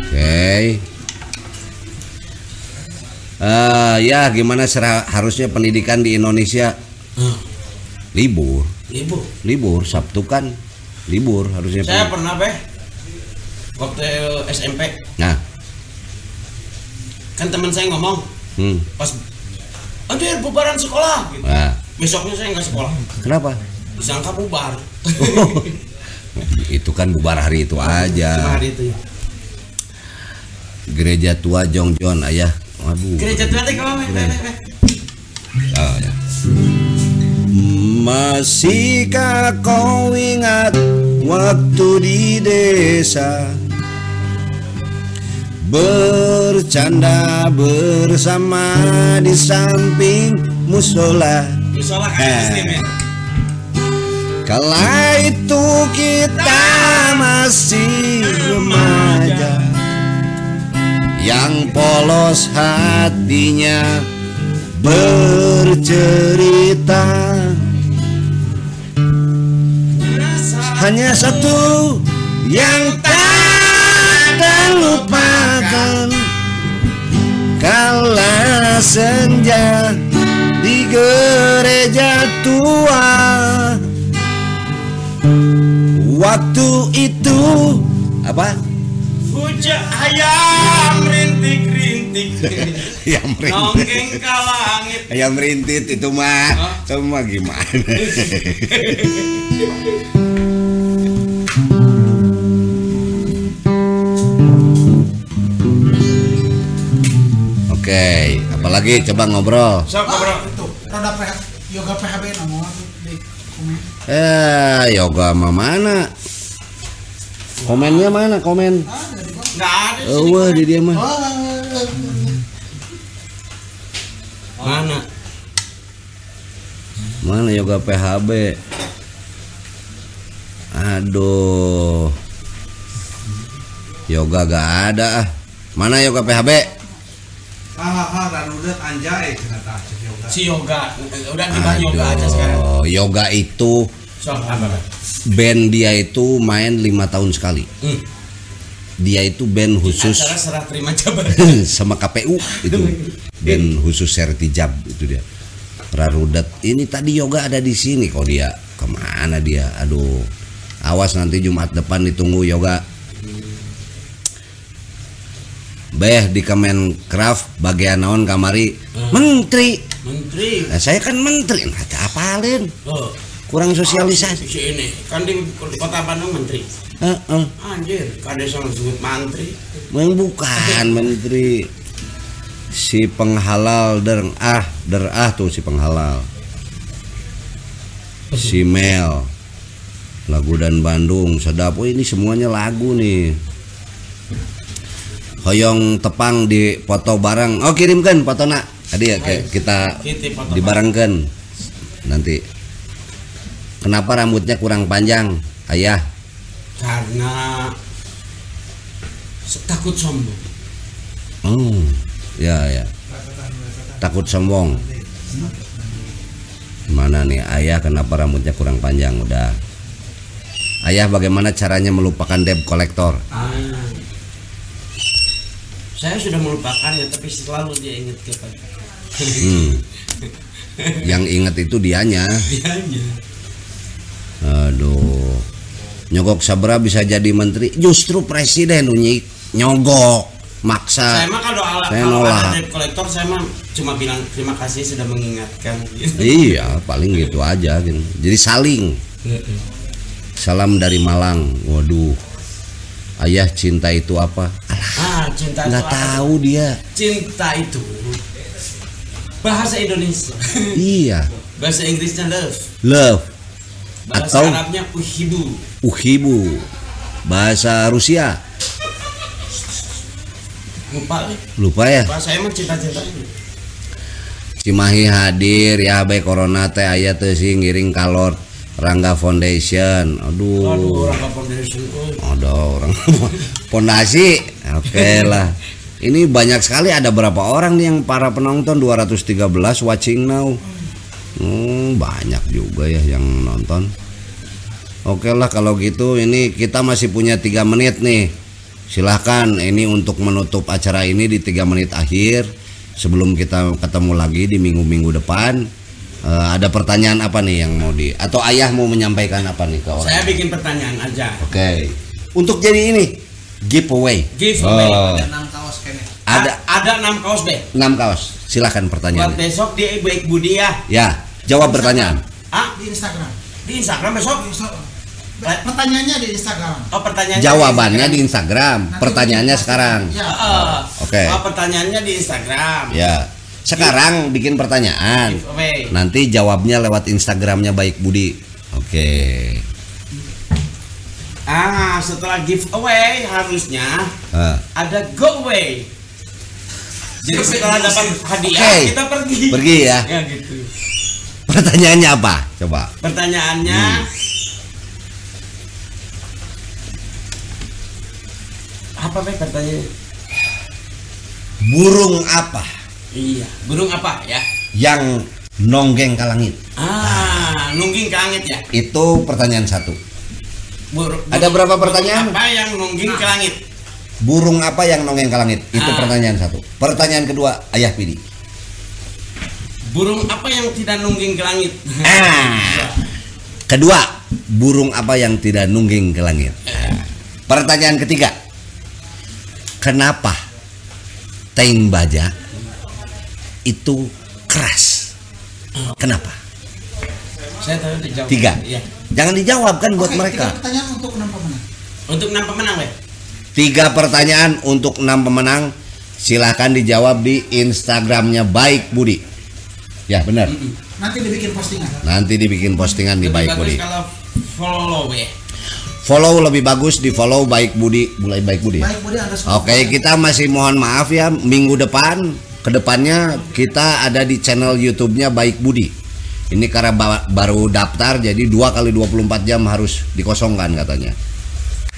Speaker 1: Oke. Ya gimana harusnya pendidikan di Indonesia? Libur Sabtu kan libur harusnya.
Speaker 2: Saya pernah waktu SMP.
Speaker 1: Nah,
Speaker 2: kan teman saya ngomong pas ada bubaran sekolah gitu.
Speaker 1: Nah.
Speaker 2: Besoknya saya nggak sekolah.
Speaker 1: Kenapa?
Speaker 2: Disangka bubar.
Speaker 1: Itu kan bubar hari itu aja.
Speaker 2: Cuma hari itu ya.
Speaker 1: Gereja tua Jongjon ayah. Waduh.
Speaker 2: Gereja tua teh kemana?
Speaker 1: Oh, ya. Masihkah kau ingat waktu di desa bercanda bersama di samping musola?
Speaker 2: Musola kan muslim ya?
Speaker 1: Kala itu kita masih remaja yang polos hatinya bercerita hanya satu yang tak terlupakan, kala senja di gereja tua. Waktu itu apa?
Speaker 2: Hujan ayam rintik-rintik.
Speaker 1: Ayam rintik.
Speaker 2: Nonggeng ke langit.
Speaker 1: Ayam rintit itu mah. Itu mah gimana? Oke, apalagi coba ngobrol.
Speaker 2: Sok ngobrol.
Speaker 3: Itu roda yoga PHB nomor di komen.
Speaker 1: Yoga mah mana? Komennya mana? Komen.
Speaker 2: Nggak ada sih.
Speaker 1: Wah, di dia mah.
Speaker 2: Mana?
Speaker 1: Mana yoga PHB? Aduh. Yoga gak ada ah. Mana yoga PHB?
Speaker 4: Dan udah anjay ternyata yoga.
Speaker 2: Si yoga. Udah dibahas yoga aja sekarang.
Speaker 1: Yoga itu
Speaker 2: Sok apa?
Speaker 1: band dia itu main 5 tahun sekali. Dia itu band khusus
Speaker 2: Acara serah terima jabatan.
Speaker 1: sama KPU itu. Band khusus Sertijab itu dia. Rarudat. Ini tadi yoga ada di sini kok dia. Kemana dia? Aduh. Awas nanti Jumat depan ditunggu yoga. Beh di Kemenkraf bagian naon kamari menteri.
Speaker 2: Menteri.
Speaker 1: Nah, saya kan menteri. Nah, apalin.
Speaker 2: Oh.
Speaker 1: Kurang sosialisasi.
Speaker 2: Si ini kan di kota Bandung menteri. Anjir, kades sama disebut mantri.
Speaker 1: Bukan menteri. Si penghalal derah tuh si penghalal. Si Mel. Lagu dan Bandung sedap. Oh, ini semuanya lagu nih. Hoyong tepang di foto bareng. Oh, kirimkan fotona. Tadi ya kita dibarengkan nanti. Kenapa rambutnya kurang panjang, Ayah?
Speaker 2: Karena takut sombong.
Speaker 1: Ya. Takut sombong. Mana nih Ayah? Kenapa rambutnya kurang panjang? Udah. Ayah, bagaimana caranya melupakan debt collector?
Speaker 2: Saya sudah melupakannya, tapi selalu dia ingat kita.
Speaker 1: Yang ingat itu dianya. Aduh, nyogok sabra bisa jadi menteri. Justru presiden nyogok maksa.
Speaker 2: Saya mah kalau ada debt collector saya mah cuma bilang terima kasih sudah mengingatkan.
Speaker 1: Iya, paling gitu aja gitu. Jadi saling. Salam dari Malang. Waduh. Ayah, cinta itu apa?
Speaker 2: Cinta
Speaker 1: nggak
Speaker 2: itu
Speaker 1: tahu
Speaker 2: apa?
Speaker 1: dia.
Speaker 2: Cinta itu bahasa Indonesia.
Speaker 1: Iya.
Speaker 2: Bahasa Inggrisnya
Speaker 1: Love.
Speaker 2: bahasa
Speaker 1: Atau
Speaker 2: Arabnya
Speaker 1: uhibu. Bahasa Rusia lupa ya.
Speaker 2: Saya mah cinta-cintanya.
Speaker 1: Cimahi hadir ya baik corona teh aya teh sih ngiring kalor Rangga Foundation. Aduh
Speaker 2: Rangga Foundation.
Speaker 1: Ada orang fondasi. Oke lah. Ini banyak sekali, ada berapa orang nih yang para penonton 213 watching now. Banyak juga ya yang nonton. Oke lah kalau gitu, ini kita masih punya 3 menit nih. Silahkan ini untuk menutup acara ini di 3 menit akhir sebelum kita ketemu lagi di minggu-minggu depan. Ada pertanyaan apa nih yang mau atau Ayah mau menyampaikan apa nih ke orang?
Speaker 2: Saya bikin pertanyaan aja.
Speaker 1: Oke. Untuk jadi ini giveaway.
Speaker 3: Ada 6 kaos kayaknya.
Speaker 2: Ada 6 kaos be.
Speaker 1: 6 kaos. Silakan pertanyaan.
Speaker 2: Buat besok di Baik Budi ya.
Speaker 1: Ya, jawab pertanyaan.
Speaker 3: Di Instagram.
Speaker 2: Di Instagram besok.
Speaker 3: Pertanyaannya di Instagram.
Speaker 2: Oh, pertanyaannya.
Speaker 1: Jawabannya di Instagram. Pertanyaannya sekarang.
Speaker 3: Ya.
Speaker 1: Oke.
Speaker 2: Pertanyaannya di Instagram.
Speaker 1: Ya. Sekarang bikin pertanyaan.
Speaker 2: Giveaway.
Speaker 1: Nanti jawabnya lewat Instagramnya Baik Budi. Oke.
Speaker 2: Setelah giveaway harusnya ada giveaway. Jadi setelah dapat hadiah kita pergi.
Speaker 1: Pergi ya.
Speaker 2: Ya gitu.
Speaker 1: Pertanyaannya apa? Coba.
Speaker 2: Pertanyaannya apa be pertanyaannya?
Speaker 1: Burung apa?
Speaker 2: Iya, burung apa ya?
Speaker 1: Yang nonggeng ke langit.
Speaker 2: Nungging ke langit ya?
Speaker 1: Itu pertanyaan 1. Ada berapa pertanyaan?
Speaker 2: Apa yang nungging ke langit?
Speaker 1: Burung apa yang nongeng ke langit? Itu pertanyaan satu. Pertanyaan kedua, Ayah Pidi.
Speaker 2: Burung apa yang tidak nungging ke langit?
Speaker 1: Kedua, burung apa yang tidak nungging ke langit? Pertanyaan ketiga, kenapa teing baja itu keras? Kenapa?
Speaker 2: Saya tahu dijawab.
Speaker 1: Tiga.
Speaker 2: Iya.
Speaker 1: Jangan dijawab kan buat mereka.
Speaker 3: 3 pertanyaan untuk 6 pemenang.
Speaker 2: Untuk 6 pemenang, Weh.
Speaker 1: 3 pertanyaan untuk 6 pemenang. Silahkan dijawab di Instagramnya Baik Budi. Ya benar.
Speaker 3: Nanti dibikin postingan.
Speaker 1: Nanti dibikin postingan di Baik Budi.
Speaker 2: Kalau follow, Weh.
Speaker 1: Follow lebih bagus di follow Baik Budi, mulai Baik Budi.
Speaker 3: Baik Budi underscore.
Speaker 1: Oke, kita masih mohon maaf ya, minggu depan kedepannya kita ada di channel YouTube-nya Baik Budi. Ini karena baru daftar, jadi 2 kali 24 jam harus dikosongkan katanya.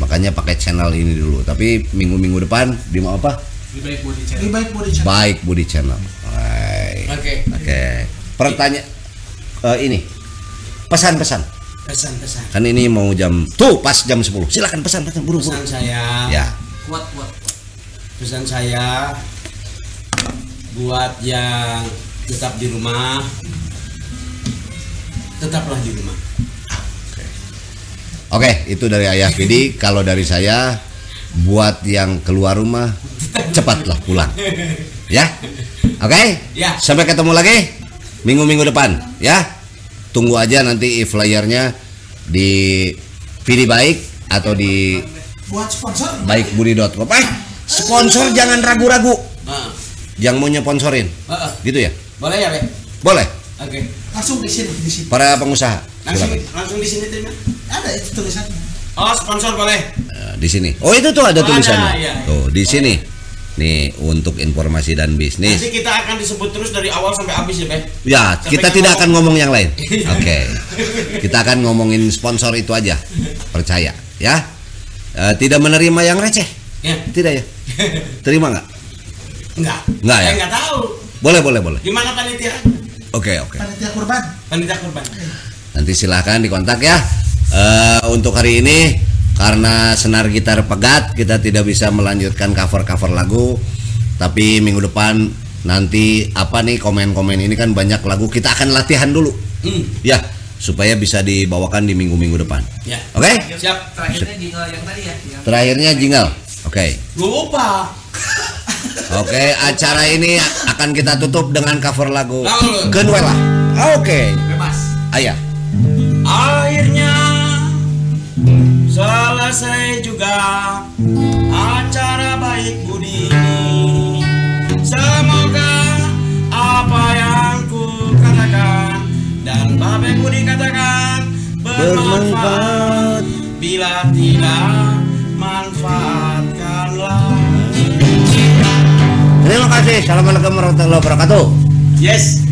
Speaker 1: Makanya pakai channel ini dulu. Tapi minggu-minggu depan di mau apa?
Speaker 3: Di Baik Budi channel. Di Baik Budi channel.
Speaker 1: Baik Budi channel. Oke. Pertanyaan ini pesan-pesan.
Speaker 2: Pesan-pesan.
Speaker 1: Kan ini mau jam tuh pas jam 10. Silakan pesan buru-buru.
Speaker 2: Pesan saya.
Speaker 1: Ya.
Speaker 3: Kuat.
Speaker 2: Pesan saya buat yang tetap di rumah, tetaplah di rumah.
Speaker 1: Oke, itu dari Ayah Pidi. Kalau dari saya, buat yang keluar rumah, cepatlah pulang. Ya, oke?
Speaker 2: Ya.
Speaker 1: Sampai ketemu lagi minggu-minggu depan. Ya, tunggu aja nanti flyernya di Pidi Baik atau di
Speaker 3: Buat sponsor.
Speaker 1: baikbudi.com. Sponsor jangan ragu-ragu. Yang mau nyponsorin, gitu ya?
Speaker 2: Boleh ya, Be?
Speaker 1: Boleh.
Speaker 2: Oke.
Speaker 3: Langsung di sini.
Speaker 1: Para pengusaha, silakan.
Speaker 2: Langsung di sini terima.
Speaker 3: Ada itu tulisannya.
Speaker 2: Oh, sponsor boleh.
Speaker 1: Di sini. Oh, itu tuh ada tulisannya.
Speaker 2: Iya.
Speaker 1: Tuh, di sini. Nih, untuk informasi dan bisnis.
Speaker 2: Nanti kita akan disebut terus dari awal sampai habis ya, Be.
Speaker 1: Ya,
Speaker 2: Sampai
Speaker 1: kita
Speaker 2: nggak
Speaker 1: tidak
Speaker 2: mau.
Speaker 1: akan ngomong yang lain. Oke. Kita akan ngomongin sponsor itu aja. Percaya, ya. Tidak menerima yang receh.
Speaker 2: Ya.
Speaker 1: Tidak ya? Terima nggak?
Speaker 2: Enggak.
Speaker 1: Enggak ya?
Speaker 2: Saya enggak tahu.
Speaker 1: Boleh.
Speaker 2: Gimana panitia?
Speaker 1: Oke.
Speaker 3: Panitia kurban.
Speaker 2: Panitia kurban.
Speaker 1: Nanti silahkan dikontak ya. Untuk hari ini karena senar gitar pegat kita tidak bisa melanjutkan cover lagu. Tapi minggu depan nanti apa nih komen-komen ini kan banyak lagu kita akan latihan dulu. Ya, supaya bisa dibawakan di minggu-minggu depan.
Speaker 2: Ya.
Speaker 1: Oke?
Speaker 2: Siap.
Speaker 3: Terakhirnya jingle yang tadi ya.
Speaker 1: Terakhirnya jingle. Oke.
Speaker 2: Lupa.
Speaker 1: Oke, acara ini akan kita tutup dengan cover lagu
Speaker 2: Lalu.
Speaker 1: Genuela. Oke.
Speaker 3: Bebas.
Speaker 1: Ayah.
Speaker 2: Akhirnya selesai juga acara Baik Budi ini. Semoga apa yang ku katakan dan Bapak Budi katakan bermanfaat. Bila tidak, manfaatkanlah.
Speaker 1: Terima kasih. Assalamualaikum warahmatullahi wabarakatuh.
Speaker 2: Yes.